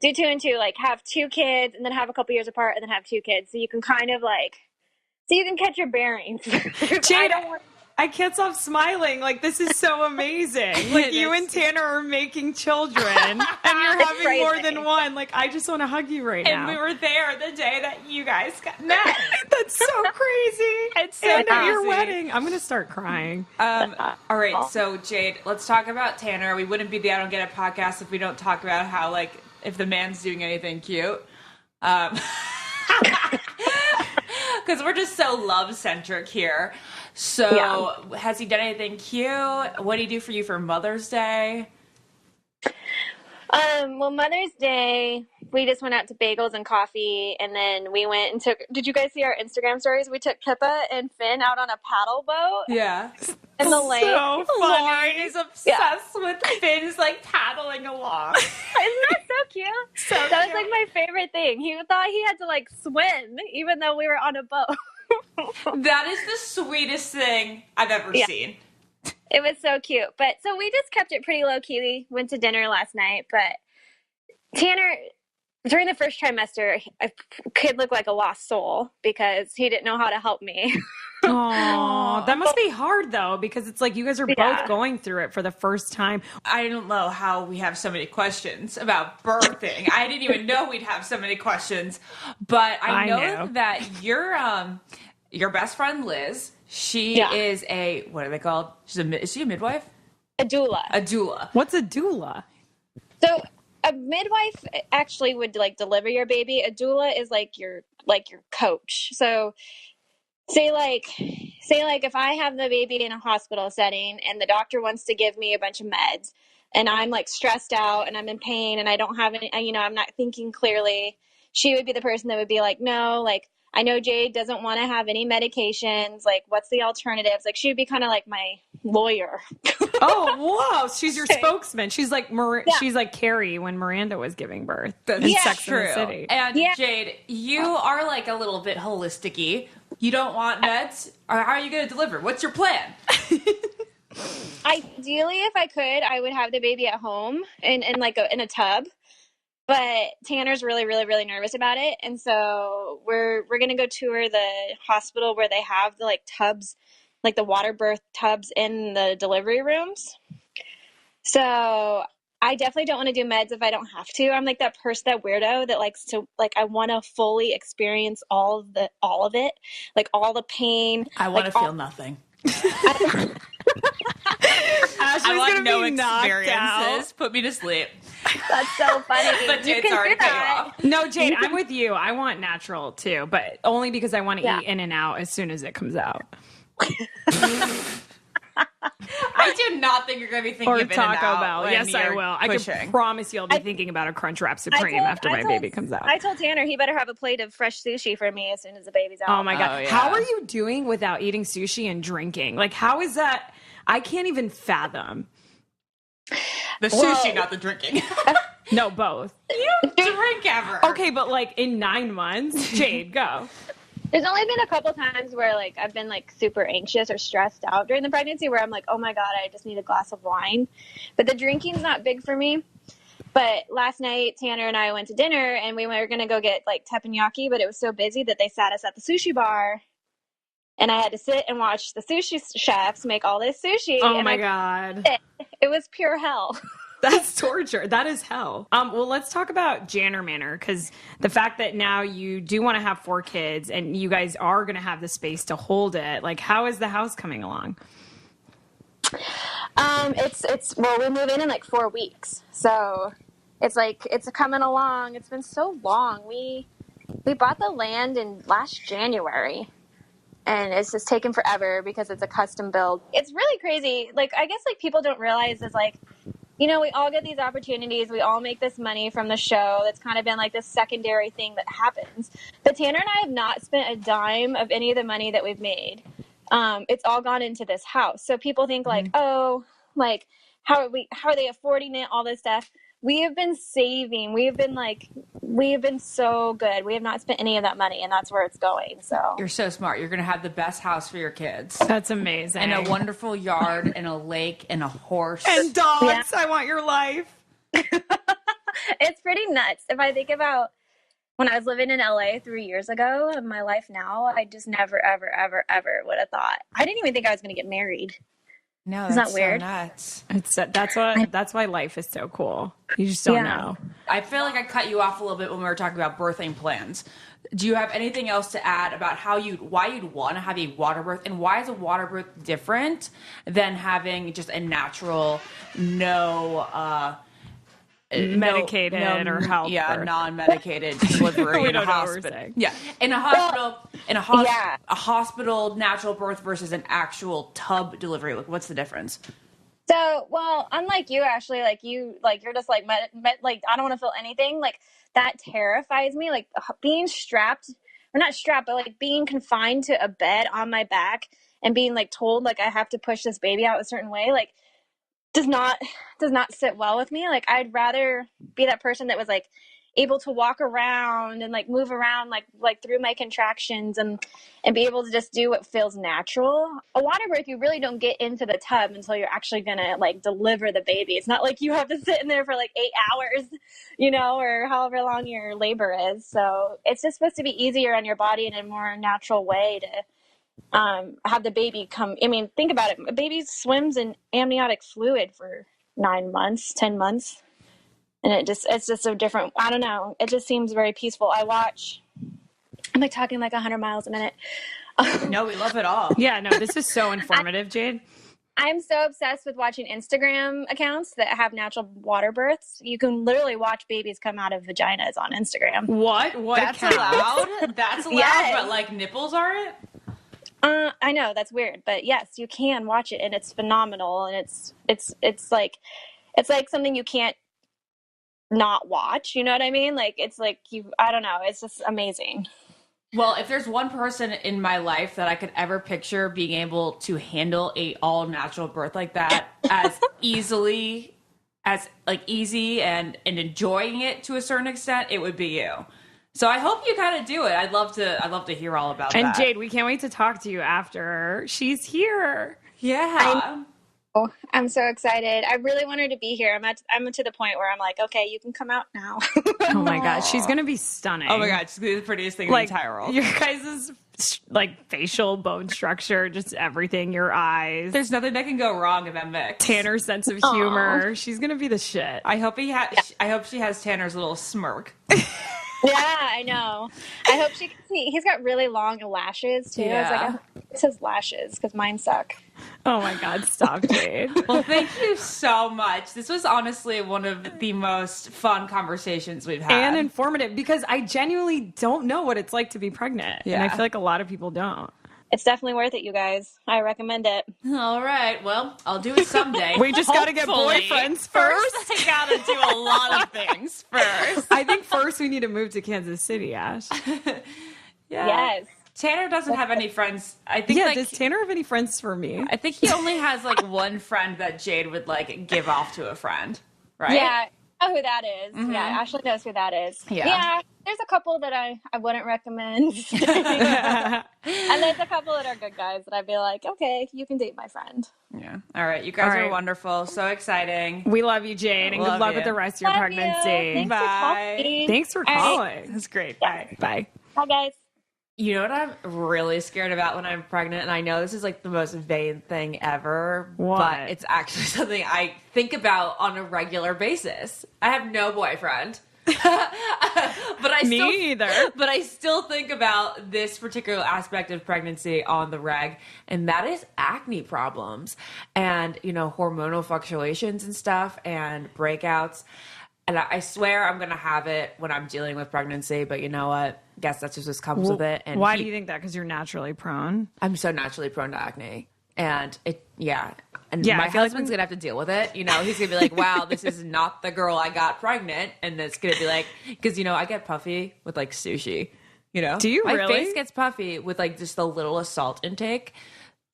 Do 2 and 2, like have 2 kids and then have a couple years apart and then have 2 kids. So you can kind of like, so you can catch your bearings. Jade, I can't stop smiling. Like, this is so amazing. Like, you and Tanner are making children, and you're having crazy. more than one. Like, I just want to hug you right now. And we were there the day that you guys got met. That's so crazy. It's so and at your crazy. wedding. I'm going to start crying. All right, so Jade, let's talk about Tanner. We wouldn't be the I Don't Get It podcast if we don't talk about how, like, if the man's doing anything cute. Because we're just so love-centric here. So has he done anything cute? What did he do for you for Mother's Day? Well, Mother's Day, we just went out to bagels and coffee, and then we went and did you guys see our Instagram stories? We took Pippa and Finn out on a paddle boat Yeah. in the lake. So funny. Lauren is obsessed with Finn's, like, paddling along. Isn't that so cute? That was like my favorite thing. He thought he had to like swim, even though we were on a boat. That is the sweetest thing I've ever seen. It was so cute. But so we just kept it pretty low key. We went to dinner last night, but Tanner, during the first trimester, I could look like a lost soul because he didn't know how to help me. Oh, that must be hard though, because it's like you guys are both going through it for the first time. I don't know how we have so many questions about birthing. I didn't even know we'd have so many questions, but I know that your best friend Liz, she is what are they called? Is she a midwife? A doula. A doula. What's a doula? So a midwife actually would like deliver your baby. A doula is like your coach. So say like if I have the baby in a hospital setting and the doctor wants to give me a bunch of meds and I'm like stressed out and I'm in pain and I don't have any, you know, I'm not thinking clearly, she would be the person that would be like, no, like, I know Jade doesn't want to have any medications. Like, what's the alternatives? Like, she would be kind of like my lawyer. Oh, whoa. She's your spokesman. She's like she's like Carrie when Miranda was giving birth. That's Sex true. in the City. And Jade, you are like a little bit holistic-y. You don't want meds? Or how are you going to deliver? What's your plan? Ideally, if I could, I would have the baby at home in a tub. But Tanner's really, really, really nervous about it. And so we're going to go tour the hospital where they have the like tubs, like the water birth tubs in the delivery rooms. So I definitely don't want to do meds if I don't have to. I'm like that person, that weirdo that likes to, like, I want to fully experience all of it, like all the pain. I want to feel nothing. Ashley's want gonna be knocked experiences. out. Put me to sleep. That's so funny. But You Jade's can already do cut you that. off. No, Jade, I'm with you. I want natural too, but only because I want to eat in and out as soon as it comes out. I do not think you're going to be thinking Or of Taco In-N-Out Bell. when Yes, I you're will. I pushing. can promise you I'll be thinking about a Crunchwrap Supreme after my baby comes out. I told Tanner he better have a plate of fresh sushi for me as soon as the baby's out. Oh my God. Oh, yeah. How are you doing without eating sushi and drinking? Like, how is that? I can't even fathom. The sushi, not the drinking. No, both. You don't drink ever. Okay, but like in 9 months, Jade, go. There's only been a couple times where like I've been like super anxious or stressed out during the pregnancy where I'm like, oh my God, I just need a glass of wine. But the drinking's not big for me. But last night, Tanner and I went to dinner and we were going to go get like teppanyaki, but it was so busy that they sat us at the sushi bar. And I had to sit and watch the sushi chefs make all this sushi. Oh and my God. It was pure hell. That's torture. That is hell. Well, let's talk about Janner Manor, because the fact that now you do want to have 4 kids and you guys are going to have the space to hold it. Like, how is the house coming along? Well, we move in like 4 weeks. So it's like, it's coming along. It's been so long. We bought the land in last January. And it's just taken forever because it's a custom build. It's really crazy. Like, I guess, like, people don't realize is, like, you know, we all get these opportunities. We all make this money from the show. That's kind of been, like, this secondary thing that happens. But Tanner and I have not spent a dime of any of the money that we've made. It's all gone into this house. So people think, like, oh, like, how are they affording it, all this stuff. We have been saving. We have been so good. We have not spent any of that money, and that's where it's going. So You're so smart. You're going to have the best house for your kids. That's amazing. And a wonderful yard and a lake and a horse. And dogs. Yeah. I want your life. it's pretty nuts. If I think about when I was living in LA 3 years ago of my life now, I just never, ever, ever, ever would have thought. I didn't even think I was going to get married. No, Isn't that's that weird? so nuts. That's why life is so cool. You just don't know. I feel like I cut you off a little bit when we were talking about birthing plans. Do you have anything else to add about why you'd want to have a water birth, and why is a water birth different than having just a natural, medicated or health birth. Non-medicated delivery in a hospital. Yeah, in a hospital natural birth versus an actual tub delivery. Like, what's the difference? So, well, unlike you, Ashley, you're just like, like, I don't want to feel anything. Like, that terrifies me. Like, being strapped, or not strapped, but like being confined to a bed on my back and being like told like I have to push this baby out a certain way, like, does not sit well with me. Like, I'd rather be that person that was like able to walk around and like move around like through my contractions and be able to just do what feels natural. A water birth, you really don't get into the tub until you're actually gonna like deliver the baby. It's not like you have to sit in there for like 8 hours, you know, or however long your labor is. So it's just supposed to be easier on your body in a more natural way to have the baby come. I mean, think about it. A baby swims in amniotic fluid for 9 months, 10 months. And it's just so different. I don't know. It just seems very peaceful. I'm like talking like 100 miles a minute. No, we love it all. Yeah, no, this is so informative, Jade. I'm so obsessed with watching Instagram accounts that have natural water births. You can literally watch babies come out of vaginas on Instagram. What? That's allowed? That's allowed, Yes. but like nipples aren't? I know that's weird, but yes, you can watch it, and it's phenomenal. And it's like something you can't not watch. You know what I mean? Like, it's like I don't know. It's just amazing. Well, if there's one person in my life that I could ever picture being able to handle a all natural birth like that as easy and enjoying it to a certain extent, it would be you. So I hope you kind of do it. I'd love to hear all about that. And Jade, we can't wait to talk to you after she's here. Yeah. I'm so excited. I really want her to be here. I'm to the point where I'm like, okay, you can come out now. Oh my God, she's gonna be stunning. Oh my God, she's the prettiest thing in the entire world. Your guys' like facial bone structure, just everything, your eyes. There's nothing that can go wrong in that mix. Tanner's sense of humor. She's gonna be the shit. I hope I hope she has Tanner's little smirk. Yeah, I know. I hope she can see. He's got really long lashes too. Yeah. I was like, it says lashes because mine suck. Oh my God, stop, Jade. Well, thank you so much. This was honestly one of the most fun conversations we've had. And informative, because I genuinely don't know what it's like to be pregnant. Yeah. And I feel like a lot of people don't. It's definitely worth it, you guys. I recommend it. All right. Well, I'll do it someday. We just got to get Hopefully. boyfriends first. I got to do a lot of things first. I think first we need to move to Kansas City, Ash. Yeah. Yes. Tanner doesn't have any friends. I think. Yeah, like, does Tanner have any friends for me? I think he only has like one friend that Jade would like give off to a friend. Right? Yeah. know who that is. Mm-hmm. Yeah, Ashley knows who that is. Yeah. There's a couple that I wouldn't recommend. And there's a couple that are good guys that I'd be like, okay, you can date my friend. Yeah. All right. You guys are wonderful. So exciting. We love you, Jade, and Love good luck you. with the rest of your Love pregnancy. you. Thanks Bye. for calling. Thanks for All right. calling. That's great. Yeah. Bye. Bye, guys. You know what I'm really scared about when I'm pregnant? And I know this is like the most vain thing ever, What? but it's actually something I think about on a regular basis. I have no boyfriend. but either. But I still think about this particular aspect of pregnancy on the reg, and that is acne problems and, hormonal fluctuations and stuff and breakouts. And I swear I'm going to have it when I'm dealing with pregnancy, but you know what? Guess that's just what comes with it. And why do you think that? Because you're naturally prone? I'm so naturally prone to acne. And my I feel husband's gonna have to deal with it. He's gonna be like, "Wow, this is not the girl I got pregnant," and it's gonna be like, because I get puffy with like sushi. Do you my really? face gets puffy with like just the littlest salt intake,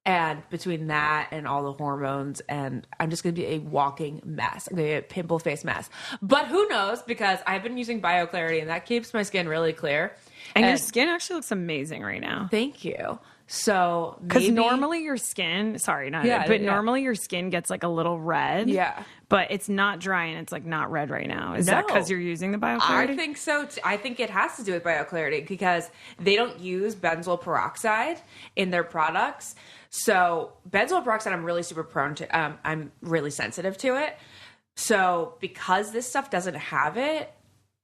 and between that and all the hormones, and I'm just gonna be a walking mess. I'm gonna be a pimple face mess. But who knows? Because I've been using BioClarity, and that keeps my skin really clear. And your skin actually looks amazing right now. Thank you. So because normally your skin, normally your skin gets like a little red. Yeah. But it's not dry and it's like not red right now. Is that because you're using the BioClarity? I think so. I think it has to do with BioClarity because they don't use benzoyl peroxide in their products. So benzoyl peroxide, I'm really super prone to. I'm really sensitive to it. So because this stuff doesn't have it,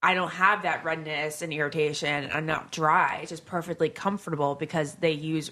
I don't have that redness and irritation. I'm not dry. It's just perfectly comfortable because they use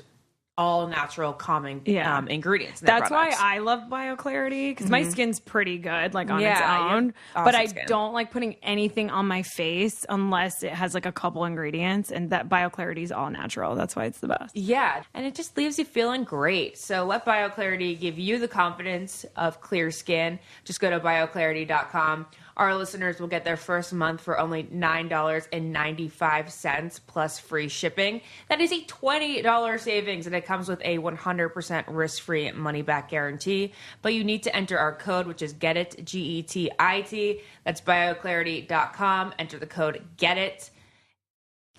all natural calming ingredients. In their That's products. why I love BioClarity because my skin's pretty good, like on its Yeah, you own. have But awesome I skin. don't like putting anything on my face unless it has like a couple ingredients. And that BioClarity is all natural. That's why it's the best. Yeah, and it just leaves you feeling great. So let BioClarity give you the confidence of clear skin. Just go to bioclarity.com. Our listeners will get their first month for only $9.95 plus free shipping. That is a $20 savings, and it comes with a 100% risk-free money-back guarantee. But you need to enter our code, which is GETIT, GETIT. That's bioclarity.com. Enter the code GETIT.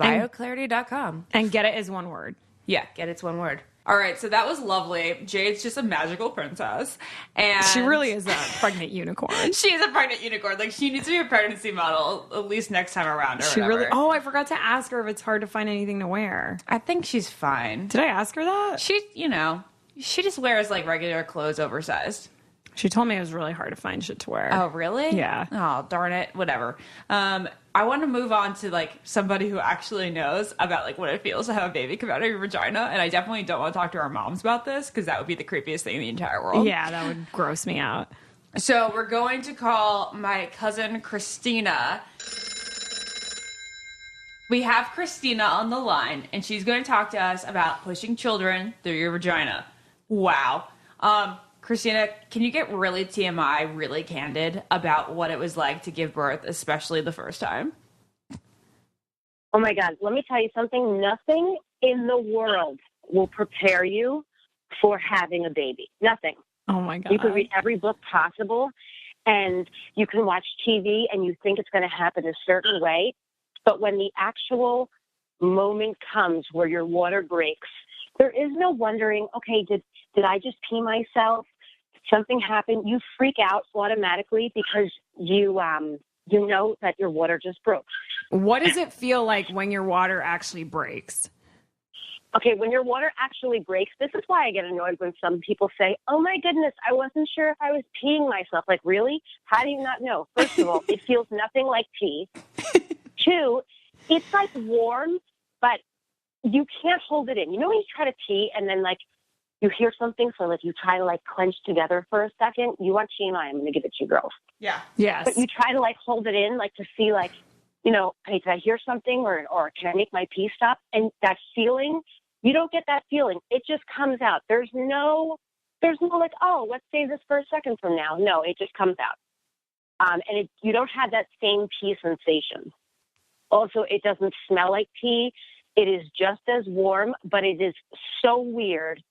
Bioclarity.com. And get it is one word. Yeah, GETIT's one word. All right, so that was lovely. Jade's just a magical princess. And She really is a pregnant unicorn. she is a pregnant unicorn. Like, she needs to be a pregnancy model, at least next time around or She whatever. really. Oh, I forgot to ask her if it's hard to find anything to wear. I think she's fine. Did I ask her that? She just wears, like, regular clothes oversized. She told me it was really hard to find shit to wear. Oh, really? Yeah. Oh, darn it. Whatever. I want to move on to, like, somebody who actually knows about, like, what it feels to have a baby come out of your vagina. And I definitely don't want to talk to our moms about this because that would be the creepiest thing in the entire world. Yeah, that would gross me out. So we're going to call my cousin Christina. We have Christina on the line, and she's going to talk to us about pushing children through your vagina. Wow. Christina, can you get really TMI, really candid about what it was like to give birth, especially the first time? Oh my God, let me tell you something. Nothing in the world will prepare you for having a baby. Nothing. Oh my God. You can read every book possible and you can watch TV and you think it's going to happen a certain way. But when the actual moment comes where your water breaks, there is no wondering, okay, did I just pee myself? Something happened. You freak out automatically because you know that your water just broke. What does it feel like when your water actually breaks? Okay, when your water actually breaks, this is why I get annoyed when some people say, oh my goodness, I wasn't sure if I was peeing myself. Like, really? How do you not know? First of all, it feels nothing like pee. Two, it's like warm, but you can't hold it in. You know when you try to pee and then like you hear something, so like you try to like clench together for a second? You want TMI, I'm going to give it to you girls. Yeah. Yes. But you try to like hold it in, like to see like, you know, hey, did I hear something or can I make my pee stop? And that feeling, you don't get that feeling. It just comes out. There's no like, oh, let's save this for a second from now. No, it just comes out. And you don't have that same pee sensation. Also, it doesn't smell like pee. It is just as warm, but it is so weird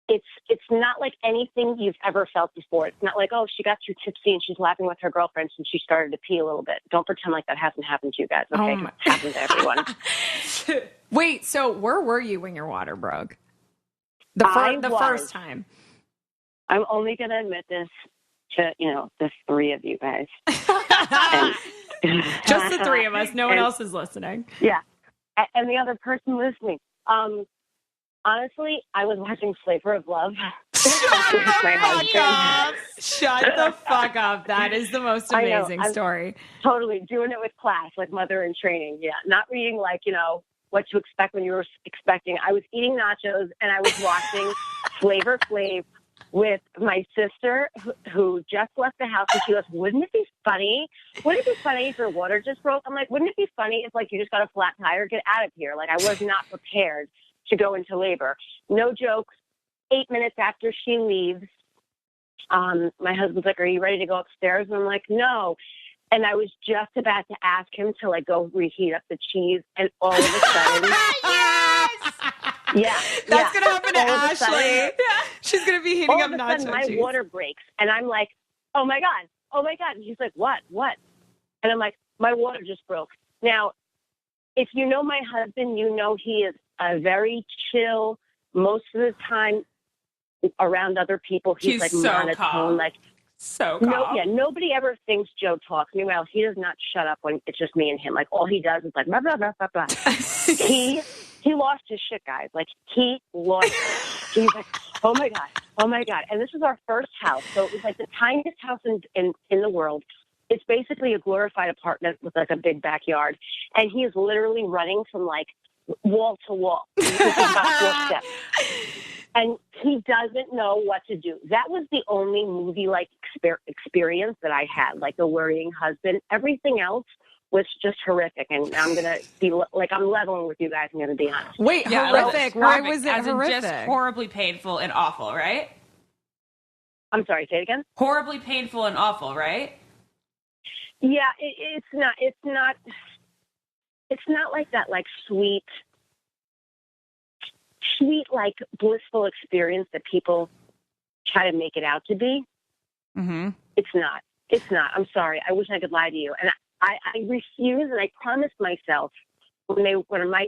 it's not like anything you've ever felt before. It's not like, oh, she got too tipsy and she's laughing with her girlfriends and she started to pee a little bit. Don't pretend like that hasn't happened to you guys, okay? It happens to everyone. Wait, so where were you when your water broke? The first time. I'm only going to admit this to, the three of you guys. Just the three of us. No one else is listening. Yeah. And the other person listening. Honestly, I was watching Flavor of Love. Shut the fuck up. That is the most amazing story. Totally doing it with class, like mother in training. Yeah. Not reading what to expect when you were expecting. I was eating nachos and I was watching Flavor Flav with my sister who just left the house, and she goes, wouldn't it be funny? Wouldn't it be funny if your water just broke? I'm like, wouldn't it be funny if you just got a flat tire? Get out of here. I was not prepared to go into labor. No jokes. 8 minutes after she leaves, my husband's like, are you ready to go upstairs? And I'm like, no. And I was just about to ask him to go reheat up the cheese, and all of a sudden, that's gonna happen to Ashley. She's gonna be heating up nacho cheese. All of a sudden, my water breaks, and I'm like, oh my god. And he's like, what? And I'm like, my water just broke. Now, if you know my husband, you know he is a very chill. Most of the time, around other people, he's like so monotone, calm. So calm. Nobody ever thinks Joe talks. Meanwhile, he does not shut up when it's just me and him. All he does is blah, blah, blah, blah, blah. He lost his shit, guys. He lost it. He's like, oh my God. And this was our first house. So it was the tiniest house in the world. It's basically a glorified apartment with a big backyard. And he is literally running from wall to wall. He's about 4 steps. And he doesn't know what to do. That was the only movie-like experience that I had, the worrying husband. Everything else was just horrific. And I'm going to be I'm leveling with you guys. I'm going to be honest. Wait, horrific? Why was it As horrific? in just horribly painful and awful, right? I'm sorry, say it again? Horribly painful and awful, right? Yeah, it's not like that, sweet, blissful experience that people try to make it out to be. Mm-hmm. It's not. I'm sorry. I wish I could lie to you. And I refuse, and I promised myself when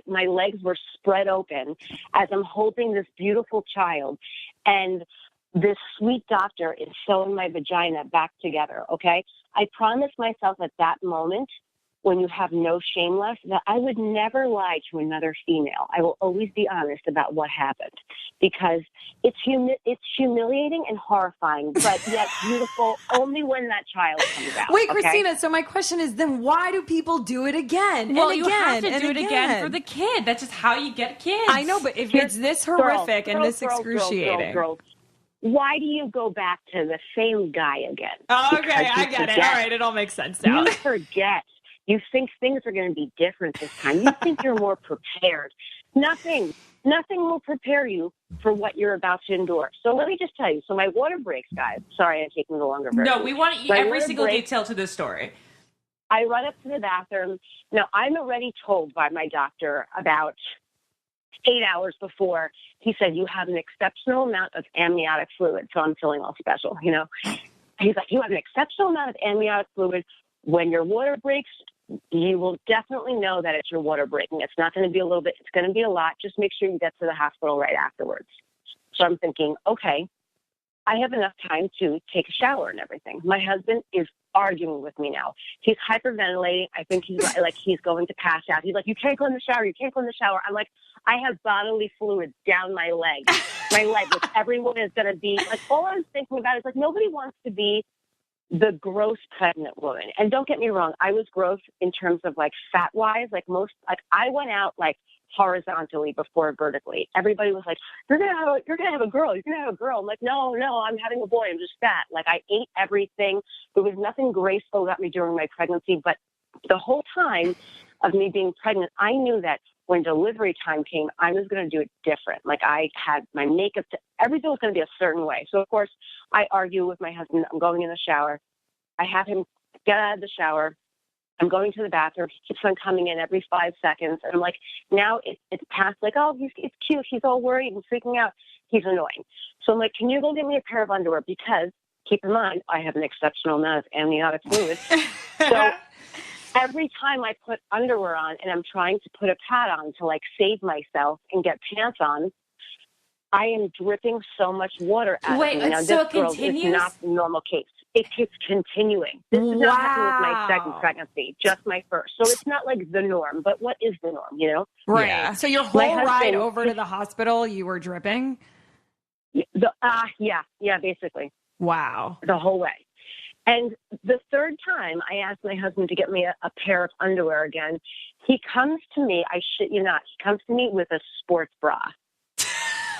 my legs were spread open as I'm holding this beautiful child, and this sweet doctor is sewing my vagina back together, okay? I promised myself at that moment, when you have no shame left, that I would never lie to another female. I will always be honest about what happened, because it's humiliating and horrifying, but yet beautiful only when that child comes out. Wait, okay? Christina, so my question is then why do people do it again? Well, and you again, have to and do it again for the kid. That's just how you get kids. I know, but if it's this horrific and this excruciating. Girls, why do you go back to the same guy again? Oh, okay, I get it. All right, it all makes sense now. You forget. You think things are going to be different this time. You think you're more prepared. Nothing will prepare you for what you're about to endure. So let me just tell you. So my water breaks, guys. Sorry, I'm taking the longer version. No, we want to every single detail to this story. I run up to the bathroom. Now, I'm already told by my doctor about 8 hours before. He said, you have an exceptional amount of amniotic fluid. So I'm feeling all special, He's like, you have an exceptional amount of amniotic fluid. When your water breaks, you will definitely know that it's your water breaking. It's not going to be a little bit. It's going to be a lot. Just make sure you get to the hospital right afterwards. So I'm thinking, okay, I have enough time to take a shower and everything. My husband is arguing with me now. He's hyperventilating. I think he's going to pass out. He's like, you can't go in the shower. You can't go in the shower. I'm like, I have bodily fluids down my leg. Which everyone is going to be all I was thinking about is nobody wants to be the gross pregnant woman. And don't get me wrong, I was gross in terms of fat wise. I went out horizontally before vertically. Everybody was like, you're gonna have a girl. You're gonna have a girl. I'm like, no, I'm having a boy. I'm just fat. I ate everything. There was nothing graceful about me during my pregnancy. But the whole time of me being pregnant, I knew that when delivery time came, I was going to do it different. I had my makeup, everything was going to be a certain way. So, of course, I argue with my husband. I'm going in the shower. I have him get out of the shower. I'm going to the bathroom. He keeps on coming in every 5 seconds. And I'm like, now it's past, it's cute. He's all worried and freaking out. He's annoying. So I'm like, can you go get me a pair of underwear? Because keep in mind, I have an exceptional amount of amniotic fluid. So every time I put underwear on and I'm trying to put a pad on to like save myself and get pants on, I am dripping so much water out of me. Now, so this it girl continues? is not the normal case. It keeps continuing. This is not happening with my second pregnancy, just my first. So it's not like the norm, but what is the norm, you know? Right. Yeah. So your whole My ride husband- over to the hospital, you were dripping? Yeah, basically. Wow. The whole way. And the third time I asked my husband to get me a pair of underwear again, he comes to me, I shit you not, he comes to me with a sports bra.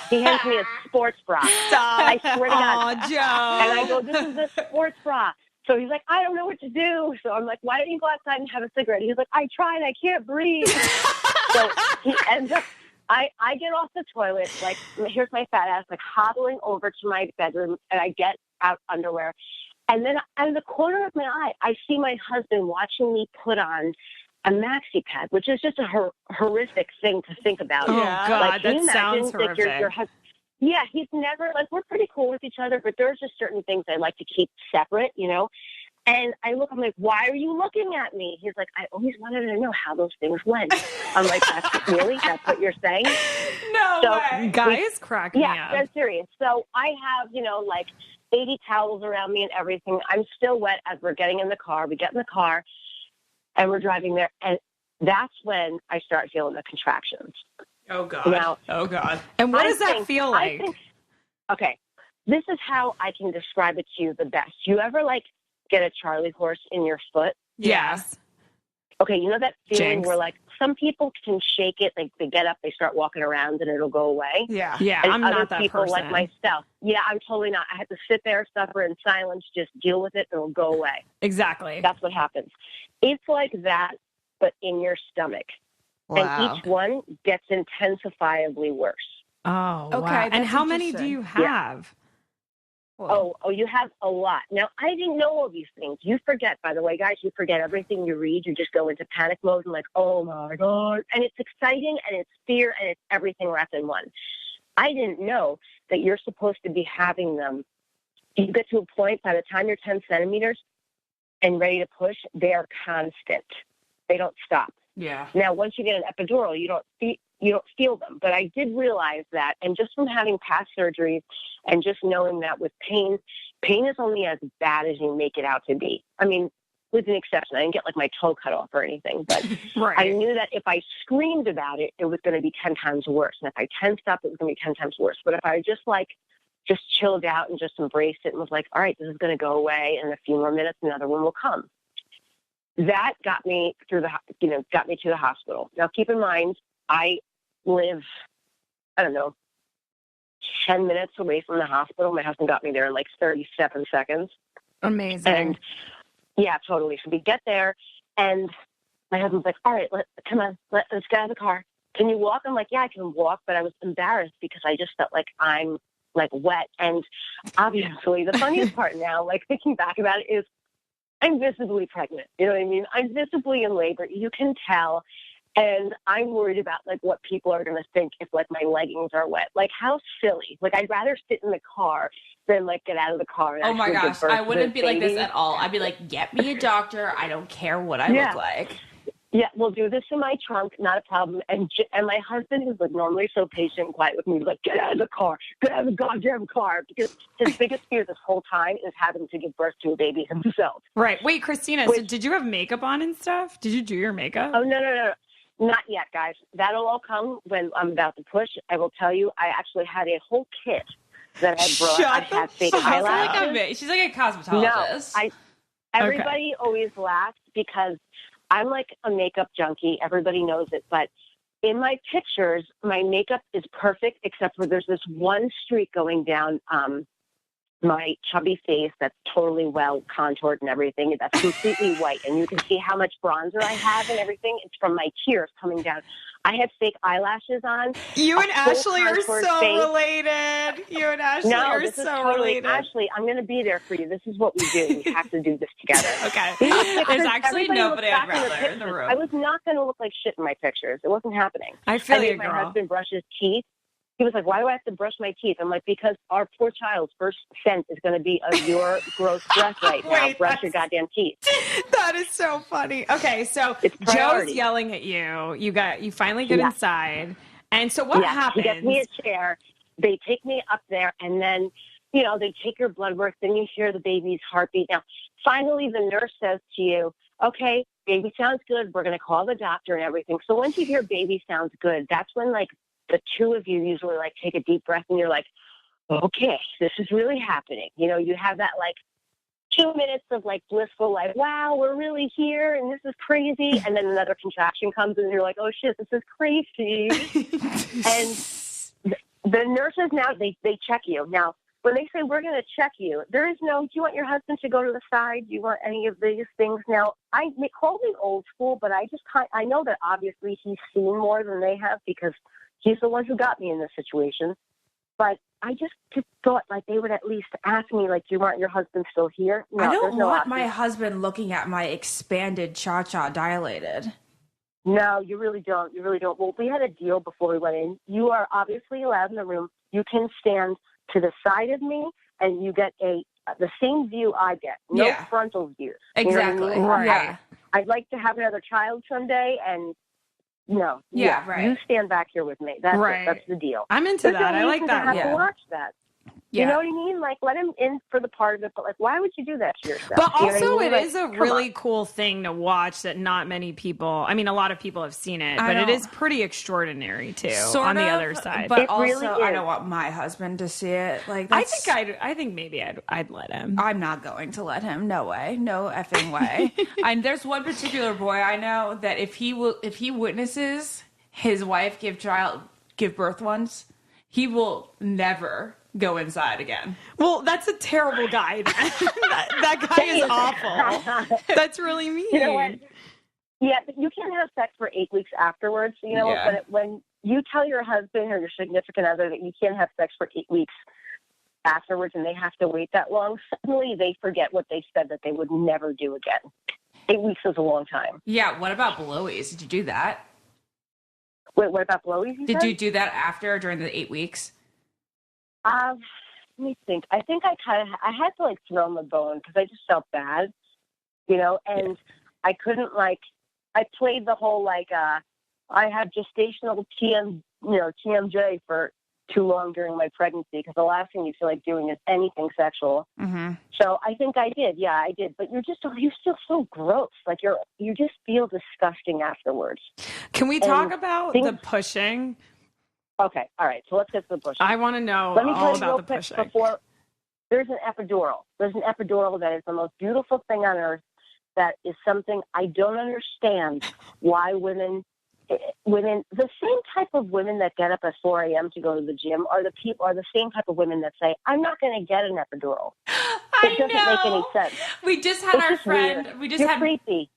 He hands me a sports bra. Stop. I swear to God. Aw, Joe. And I go, this is a sports bra. So he's like, I don't know what to do. So I'm like, why don't you go outside and have a cigarette? He's like, I tried, I can't breathe. So he ends up, I get off the toilet, like, here's my fat ass, like hobbling over to my bedroom, and I get out underwear. And then out of the corner of my eye, I see my husband watching me put on a maxi pad, which is just a horrific thing to think about. Oh, Yeah. God, Like, can that you sounds imagine if horrific. your husband, yeah, he's never, like, we're pretty cool with each other, but there's just certain things I like to keep separate, you know? And I look, I'm like, why are you looking at me? He's like, I always wanted to know how those things went. I'm like, really? That's what you're saying? No So, way. Guys crack me Yeah, up. that's serious. So I have, you know, like 80 towels around me and everything. I'm still wet as we're getting in the car. We get in the car and we're driving there. And that's when I start feeling the contractions. Oh God. Now, Oh, God. And what I does that think- feel I like? think- okay, this is how I can describe it to you the best. You ever, like, get a Charlie horse in your foot? Yes. Okay, you know that feeling Jinx. where, like, some people can shake it, like, they get up, they start walking around, and it'll go away? Yeah. Yeah, And I'm other not that people person. like myself. Yeah, I'm totally not. I had to sit there, suffer in silence, just deal with it, and it'll go away. Exactly. That's what happens. It's like that, but in your stomach. Wow. And each one gets intensifiably worse. Oh, Okay, wow. And that's how many do interesting. you have? Oh, you have a lot. Now, I didn't know all these things. You forget, by the way, guys, you forget everything you read. You just go into panic mode and like, oh my God. And it's exciting and it's fear and it's everything wrapped in one. I didn't know that you're supposed to be having them. You get to a point by the time you're 10 centimeters and ready to push, they are constant. They don't stop. Yeah. Now, once you get an epidural, you don't feel them. But I did realize that, and just from having past surgeries and just knowing that with pain is only as bad as you make it out to be. I mean, with an exception, I didn't get like my toe cut off or anything, but Right. I knew that if I screamed about it, it was going to be 10 times worse. And if I tensed up, it was going to be 10 times worse. But if I just chilled out and just embraced it and was like, all right, this is going to go away. In a few more minutes, another one will come. That got me to the hospital. Now, keep in mind, I live, 10 minutes away from the hospital. My husband got me there in like 37 seconds. Amazing. And yeah, totally. So we get there and my husband's like, all right, let's get out of the car. Can you walk? I'm like, yeah, I can walk. But I was embarrassed because I just felt like I'm like wet. And obviously the funniest part now, like thinking back about it, is I'm visibly pregnant. You know what I mean? I'm visibly in labor. You can tell. And I'm worried about like what people are going to think if like my leggings are wet. Like how silly. Like I'd rather sit in the car than like get out of the car. And Oh my actually give gosh. birth I to wouldn't this be like this baby. at all. I'd be like, get me a doctor. I don't care what I Yeah. look like. Yeah, we'll do this in my trunk, not a problem. And my husband, who's like normally so patient and quiet with me, was like, get out of the car, get out of the goddamn car. Because his biggest fear this whole time is having to give birth to a baby himself. Right. Wait, Christina, so did you have makeup on and stuff? Did you do your makeup? Oh, no. Not yet, guys. That'll all come when I'm about to push. I will tell you, I actually had a whole kit that I brought. I had fake eyelashes. She's like a cosmetologist. No, everybody always laughs because I'm like a makeup junkie. Everybody knows it. But in my pictures, my makeup is perfect except for there's this one streak going down my chubby face that's totally well contoured and everything. That's completely white. And you can see how much bronzer I have and everything. It's from my tears coming down. I had fake eyelashes on. You and a full Ashley are contoured so face. related. You and Ashley No, are this is so totally, related. Ashley, I'm going to be there for you. This is what we do. We have to do this together. Okay. There's actually Everybody nobody looks I'd back in the rather in the pictures. room. I was not going to look like shit in my pictures. It wasn't happening. I feel I you, made my girl. husband brush his teeth. He was like, why do I have to brush my teeth? I'm like, because our poor child's first scent is going to be of your gross breath right now. Wait, Brush your goddamn teeth. That is so funny. Okay, so It's Joe's priority. yelling at you. You finally get Yeah. inside. And so what He happens? gets me a chair. They take me up there, and then, they take your blood work. Then you hear the baby's heartbeat. Now, finally, the nurse says to you, okay, baby sounds good. We're going to call the doctor and everything. So once you hear baby sounds good, that's when, like, the two of you usually, like, take a deep breath, and you're like, okay, this is really happening. You have that, like, 2 minutes of, like, blissful, like, wow, we're really here, and this is crazy. And then another contraction comes, and you're like, oh, shit, this is crazy. And the nurses now, they check you. Now, when they say, we're going to check you, there is no, do you want your husband to go to the side? Do you want any of these things? Now, they call me old school, but I know that obviously he's seen more than they have because he's the one who got me in this situation. But I just thought, like, they would at least ask me, like, do you want your husband still here? No, I don't no want option. my husband looking at my expanded cha-cha dilated. No, you really don't. You really don't. Well, we had a deal before we went in. You are obviously allowed in the room. You can stand to the side of me, and you get the same view I get. No Yeah. frontal views. Exactly. You know what I mean? Yeah. I'd like to have another child someday, and no. Yeah, right. You stand back here with me. That's Right. it. That's the deal. I'm into There's that. no I like reason that. to have Yeah. to watch that. Yeah. You know what I mean? Like, let him in for the part of it, but, like, why would you do that to yourself? But You know what also, I mean? it Like, is a come really on. cool thing to watch that not many people, I mean, a lot of people have seen it, I but it don't- is pretty extraordinary, too, Sort on the of, other side. But It also, really I is. don't want my husband to see it. Like, I that's, think maybe I'd let him. I'm not going to let him. No way. No effing way. And there's one particular boy I know that if he witnesses his wife give birth once, he will never go inside again. Well, that's a terrible guy. that guy is awful. That's really mean. You know what? Yeah, but you can't have sex for 8 weeks afterwards. You know, Yeah. but when you tell your husband or your significant other that you can't have sex for 8 weeks afterwards and they have to wait that long, suddenly they forget what they said that they would never do again. 8 weeks is a long time. Yeah. What about blowies? Did you do that? Wait, what about blowies? Did you do that after during the 8 weeks? Let me think. I think I had to, like, throw him a bone because I just felt bad, and I couldn't, like, I played the whole, like, I had gestational TMJ for too long during my pregnancy because the last thing you feel like doing is anything sexual. Mm-hmm. So I think I did. Yeah, I did. But you feel so gross. Like you just feel disgusting afterwards. Can we talk about things- the pushing? Okay. All right. So let's get to the pushing. I want to know Let me tell all you real about the quick pushing. before. There's an epidural. There's an epidural that is the most beautiful thing on earth. That is something I don't understand why women, the same type of women that get up at 4 a.m. to go to the gym are the same type of women that say, I'm not going to get an epidural. It doesn't make any sense. We just had It's our just friend. weird. You're creepy.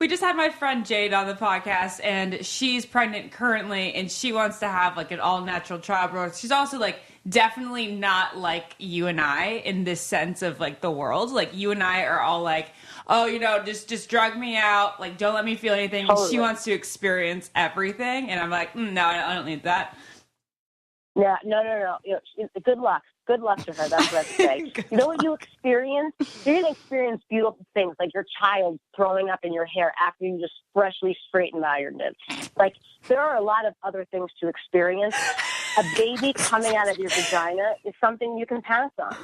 We just had my friend Jade on the podcast, and she's pregnant currently, and she wants to have, like, an all-natural childbirth. She's also, like, definitely not like you and I in this sense of, like, the world. Like, you and I are all like, oh, just drug me out. Like, don't let me feel anything. Totally. And she wants to experience everything. And I'm like, no, I don't need that. Yeah, no. Good luck. Good luck to her. That's what I have to say. You know what you experience? You're going to experience beautiful things like your child throwing up in your hair after you just freshly straightened ironed. Like, there are a lot of other things to experience. A baby coming out of your vagina is something you can pass on.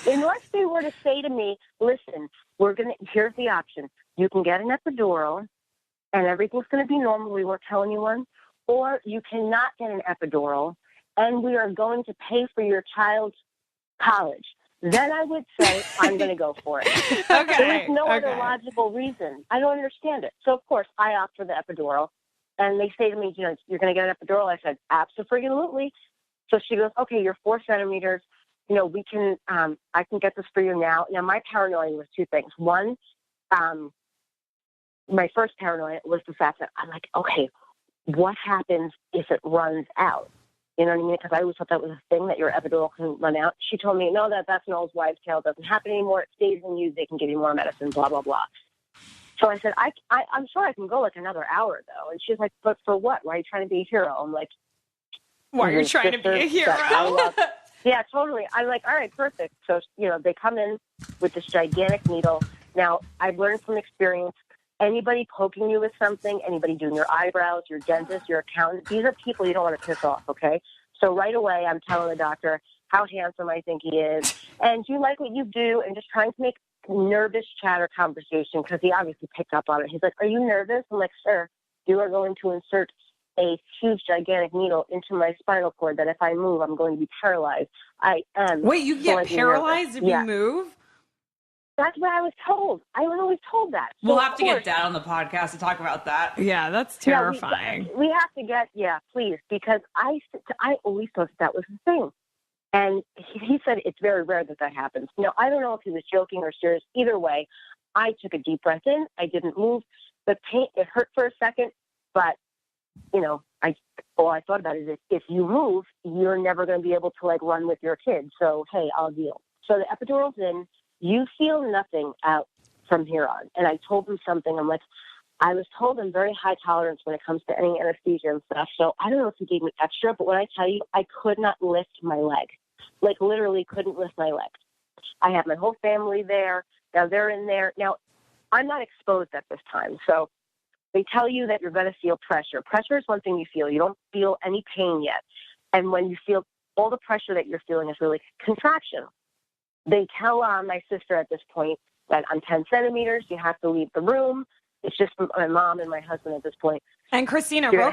Unless they were to say to me, listen, here's the option. You can get an epidural and everything's going to be normal. We won't tell anyone. Or you cannot get an epidural and we are going to pay for your child's college. Then I would say, I'm going to go for it. Okay. There is no other logical reason. I don't understand it. So, of course, I opt for the epidural. And they say to me, you're going to get an epidural. I said, absolutely. So she goes, okay, you're 4 centimeters. We can, I can get this for you now. Now, my paranoia was two things. One, my first paranoia was the fact that I'm like, okay, what happens if it runs out? You know what I mean? Because I always thought that was a thing, that your epidural can run out. She told me, no, that's an old wives' tale. It doesn't happen anymore. It stays in you. They can give you more medicine, blah, blah, blah. So I said, I'm sure I can go like another hour, though. And she's like, but for what? Why are you trying to be a hero? I'm like, Why you're trying to be a hero. Yeah, totally. I'm like, all right, perfect. So, they come in with this gigantic needle. Now, I've learned from experience, anybody poking you with something, anybody doing your eyebrows, your dentist, your accountant, these are people you don't want to piss off, okay? So right away, I'm telling the doctor how handsome I think he is, and do you like what you do, and just trying to make nervous chatter conversation, because he obviously picked up on it. He's like, are you nervous? I'm like, sir, you are going to insert a huge, gigantic needle into my spinal cord that if I move, I'm going to be paralyzed. I am. Wait, you get paralyzed if you move? That's what I was told. I was always told that. So we'll have to get Dad on the podcast to talk about that. Yeah, that's terrifying. We have to get, please, because I always thought that was the thing. And he said it's very rare that happens. Now, I don't know if he was joking or serious. Either way, I took a deep breath in. I didn't move. The pain, it hurt for a second, but all I thought about is if you move, you're never going to be able to run with your kid. So, hey, I'll deal. So the epidural's in. You feel nothing out from here on. And I told him something. I'm like, I was told I'm very high tolerance when it comes to any anesthesia and stuff. So I don't know if he gave me extra, but when I tell you, I could not lift my leg. Literally couldn't lift my leg. I have my whole family there. Now they're in there. Now, I'm not exposed at this time. So they tell you that you're going to feel pressure. Pressure is one thing you feel. You don't feel any pain yet. And when you feel all the pressure that you're feeling is really contraction. They tell my sister at this point that I'm 10 centimeters. You have to leave the room. It's just my mom and my husband at this point. And Christina, real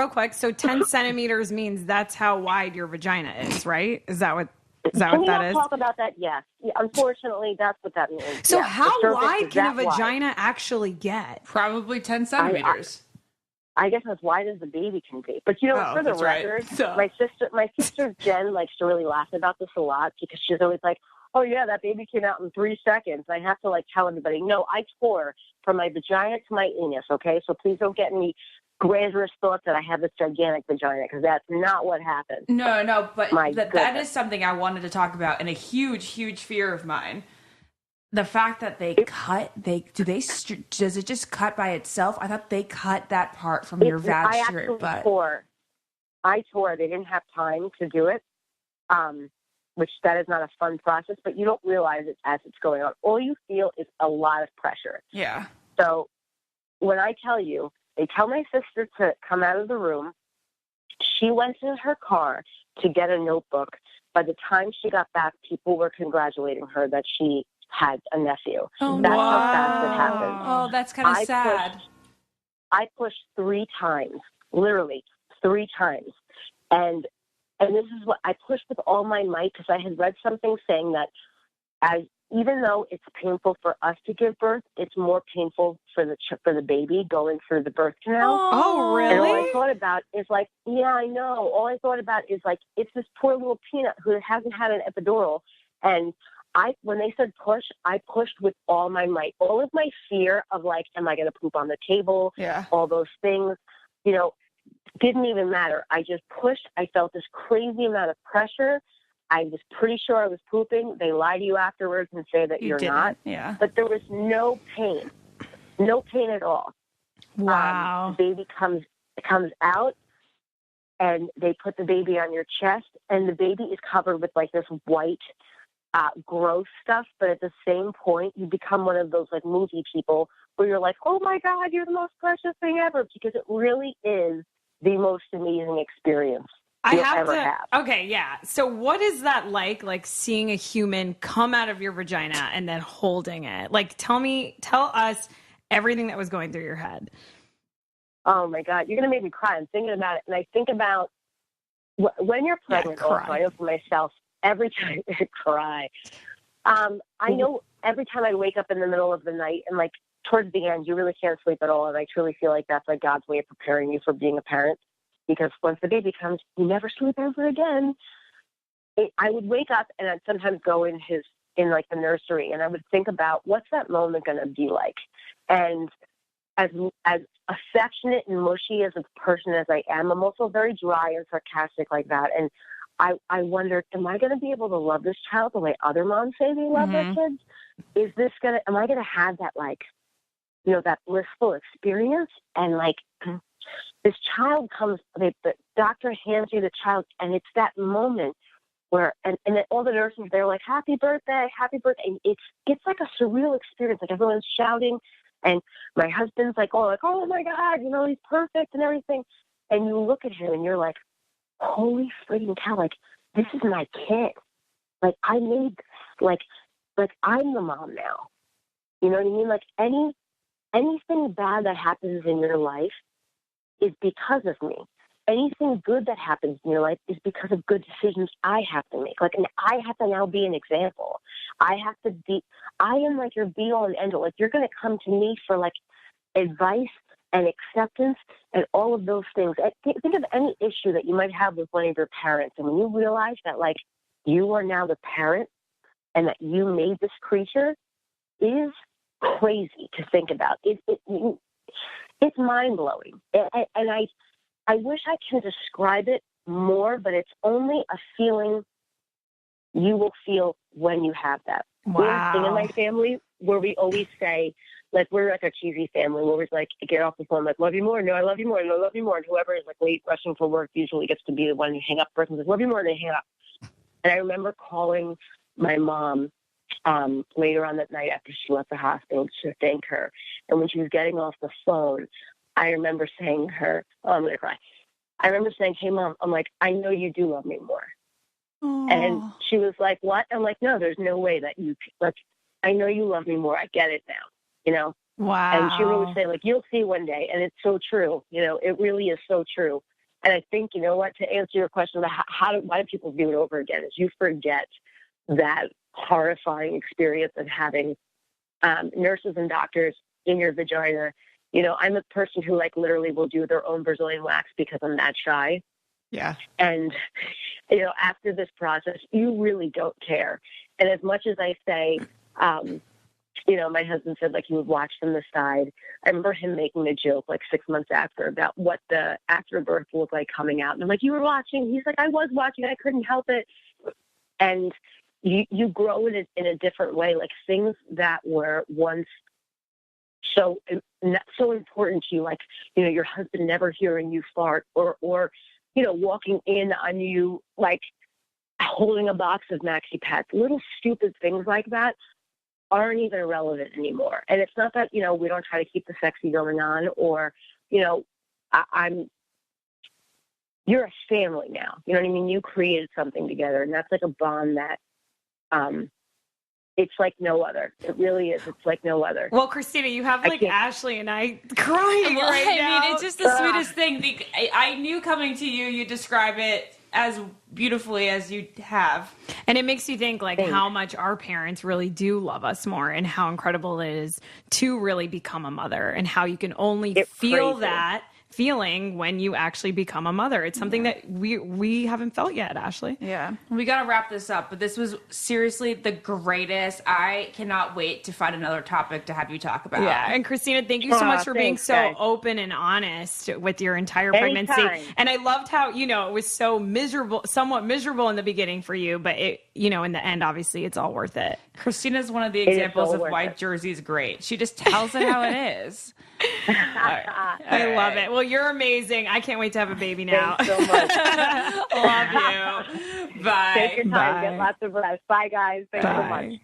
quick. So 10 centimeters means that's how wide your vagina is, right? Is that what that is? Can we talk about that? Yes. Yeah, unfortunately, that's what that means. So how wide can a vagina actually get? Probably 10 centimeters. I guess as wide as the baby can be. But for the record, my sister Jen likes to really laugh about this a lot because she's always like, oh yeah, that baby came out in 3 seconds. I have to tell everybody, no, I tore from my vagina to my anus, okay? So please don't get any grandiose thoughts that I have this gigantic vagina, because that's not what happened. No, but that is something I wanted to talk about, and a huge, huge fear of mine. The fact that they cut, does it just cut by itself? I thought they cut that part from your vag strip. I tore. They didn't have time to do it, which that is not a fun process, but you don't realize it as it's going on. All you feel is a lot of pressure. Yeah. So when I tell you, they tell my sister to come out of the room. She went in her car to get a notebook. By the time she got back, people were congratulating her that she had a nephew. Oh, that's how fast it happened. Oh, that's kind of sad. I pushed 3 times, literally 3 times. And this is what I pushed with all my might, because I had read something saying that even though it's painful for us to give birth, it's more painful for the baby going through the birth canal. Oh, really? And all I thought about is yeah, I know. All I thought about is it's this poor little peanut who hasn't had an epidural. And when they said push, I pushed with all my might. All of my fear of am I going to poop on the table? Yeah. All those things, didn't even matter. I just pushed. I felt this crazy amount of pressure. I was pretty sure I was pooping. They lie to you afterwards and say that you're not. Yeah. But there was no pain at all. Wow. The baby comes out, and they put the baby on your chest, and the baby is covered with this white gross stuff. But at the same point, you become one of those movie people where you're like, oh my God, you're the most precious thing ever, because it really is the most amazing experience. Okay, yeah. So what is that like seeing a human come out of your vagina and then holding it? Tell us everything that was going through your head. Oh my God, you're going to make me cry. I'm thinking about it. And I think about when you're pregnant, also, I know for myself, every time I cry. I know every time I wake up in the middle of the night and towards the end, you really can't sleep at all. And I truly feel like that's God's way of preparing you for being a parent. Because once the baby comes, you never sleep ever again. I would wake up and I'd sometimes go in the nursery, and I would think about what's that moment going to be like. And as affectionate and mushy as a person as I am, I'm also very dry and sarcastic like that. And I wondered, am I going to be able to love this child the way other moms say they love their kids? Am I going to have that that blissful experience? And this child comes, the doctor hands you the child, and it's that moment where, and then all the nurses, they're like, happy birthday. And it's like a surreal experience. Like everyone's shouting, and my husband's like, oh my God, he's perfect and everything. And you look at him and you're like, holy freaking cow, like, this is my kid. Like, I made this. Like I'm the mom now. You know what I mean? Like anything bad that happens in your life is because of me. Anything good that happens in your life is because of good decisions I have to make. Like, and I have to now be an example. I am like your be all and end all. Like, you're going to come to me for like advice and acceptance and all of those things. Think of any issue that you might have with one of your parents. And when you realize that, like, you are now the parent and that you made this creature, is crazy to think about. It's mind-blowing. And I wish I can describe it more, but it's only a feeling you will feel when you have that. Wow. We're a thing in my family where we always say, like, we're like a cheesy family where we're like, get off the phone, like, love you more, no, I love you more, no, I love you more. And whoever is like late rushing for work usually gets to be the one who hang up first and says, love you more, and they hang up. And I remember calling my mom later on that night after she left the hospital to thank her. And when she was getting off the phone, I remember saying to her, I'm going to cry. I remember saying, hey, Mom, I'm like, I know you do love me more. Aww. And she was like, what? I'm like, no, there's no way that you, like, I know you love me more. I get it now, Wow. And she would say, like, you'll see one day. And it's so true. It really is so true. And I think, to answer your question about why do people do it over again, is you forget that horrifying experience of having nurses and doctors in your vagina. I'm a person who, like, literally will do their own Brazilian wax because I'm that shy. Yeah. And, after this process, you really don't care. And as much as I say, my husband said, like, he would watch from the side. I remember him making a joke, like, 6 months after, about what the afterbirth looked like coming out. And I'm like, you were watching? He's like, I was watching. I couldn't help it. And you grow in a different way. Like, things that were once so important to you, like, your husband never hearing you fart or walking in on you, like, holding a box of Maxi Pads, little stupid things like that aren't even relevant anymore. And it's not that, we don't try to keep the sexy going on or, you're a family now. You know what I mean? You created something together, and that's like a bond that, it's like no other. It really is. It's like no other. Well, Christina, you have like Ashley and I crying well, right now. I mean, it's just the sweetest thing. I knew coming to you, you describe it as beautifully as you have. And it makes you think, like, how much our parents really do love us more and how incredible it is to really become a mother and how you can only feel crazy. that feeling when you actually become a mother. It's something that we haven't felt yet, Ashley. Yeah. We got to wrap this up, but this was seriously the greatest. I cannot wait to find another topic to have you talk about. Yeah. And Christina, thank you so much for being so guys. Open and honest with your entire pregnancy. Anytime. And I loved how, it was so miserable, somewhat miserable in the beginning for you, but it, in the end, obviously it's all worth it. Christina's one of the examples of why Jersey's great. She just tells it how it is. I love it. Well, you're amazing. I can't wait to have a baby now. Thanks so much. Love you. Bye. Take your time. Bye. Get lots of rest. Bye, guys. Thanks so much.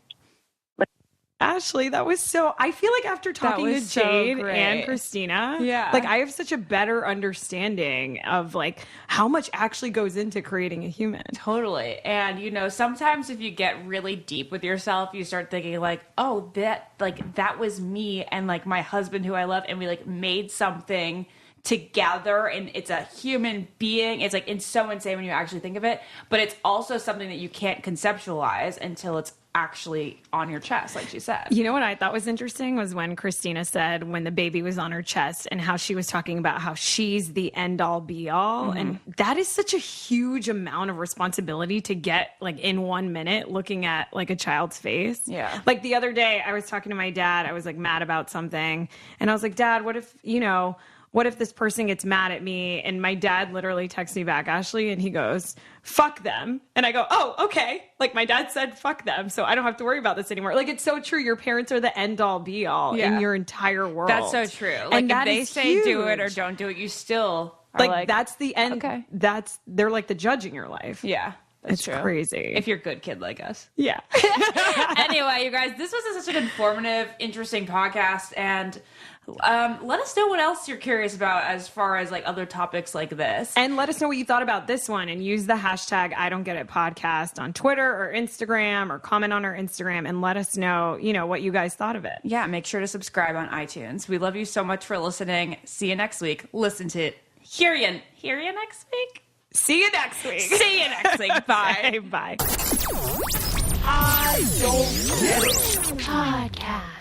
Ashley, that was so, I feel like after talking to so Jade great. and Christina, Yeah. like I have such a better understanding of like how much actually goes into creating a human. Totally. And, sometimes if you get really deep with yourself, you start thinking like, oh, that was me and like my husband who I love. And we like made something together and it's a human being. It's like, it's so insane when you actually think of it, but it's also something that you can't conceptualize until it's actually on your chest, like she said. You know what I thought was interesting was when Christina said when the baby was on her chest and how she was talking about how she's the end all be all. Mm-hmm. And that is such a huge amount of responsibility to get like in 1 minute looking at like a child's face. Yeah. Like the other day I was talking to my dad. I was like mad about something and I was like, Dad, what if, what if this person gets mad at me? And my dad literally texts me back, Ashley, and he goes, fuck them. And I go, oh, okay. Like my dad said, fuck them. So I don't have to worry about this anymore. Like it's so true. Your parents are the end all be all in your entire world. That's so true. Like if they say do it or don't do it, you still are like that's the end. Okay. They're like the judge in your life. Yeah. That's It's true. crazy. If you're a good kid like us. Yeah. Anyway, you guys, this was such an informative, interesting podcast. And let us know what else you're curious about as far as like other topics like this. And let us know what you thought about this one and use the hashtag I don't get it podcast on Twitter or Instagram or comment on our Instagram and let us know, what you guys thought of it. Yeah, make sure to subscribe on iTunes. We love you so much for listening. See you next week. Listen to it. Hear you next week. See you next week. See you next week. Bye. Bye. I don't get it. Podcast.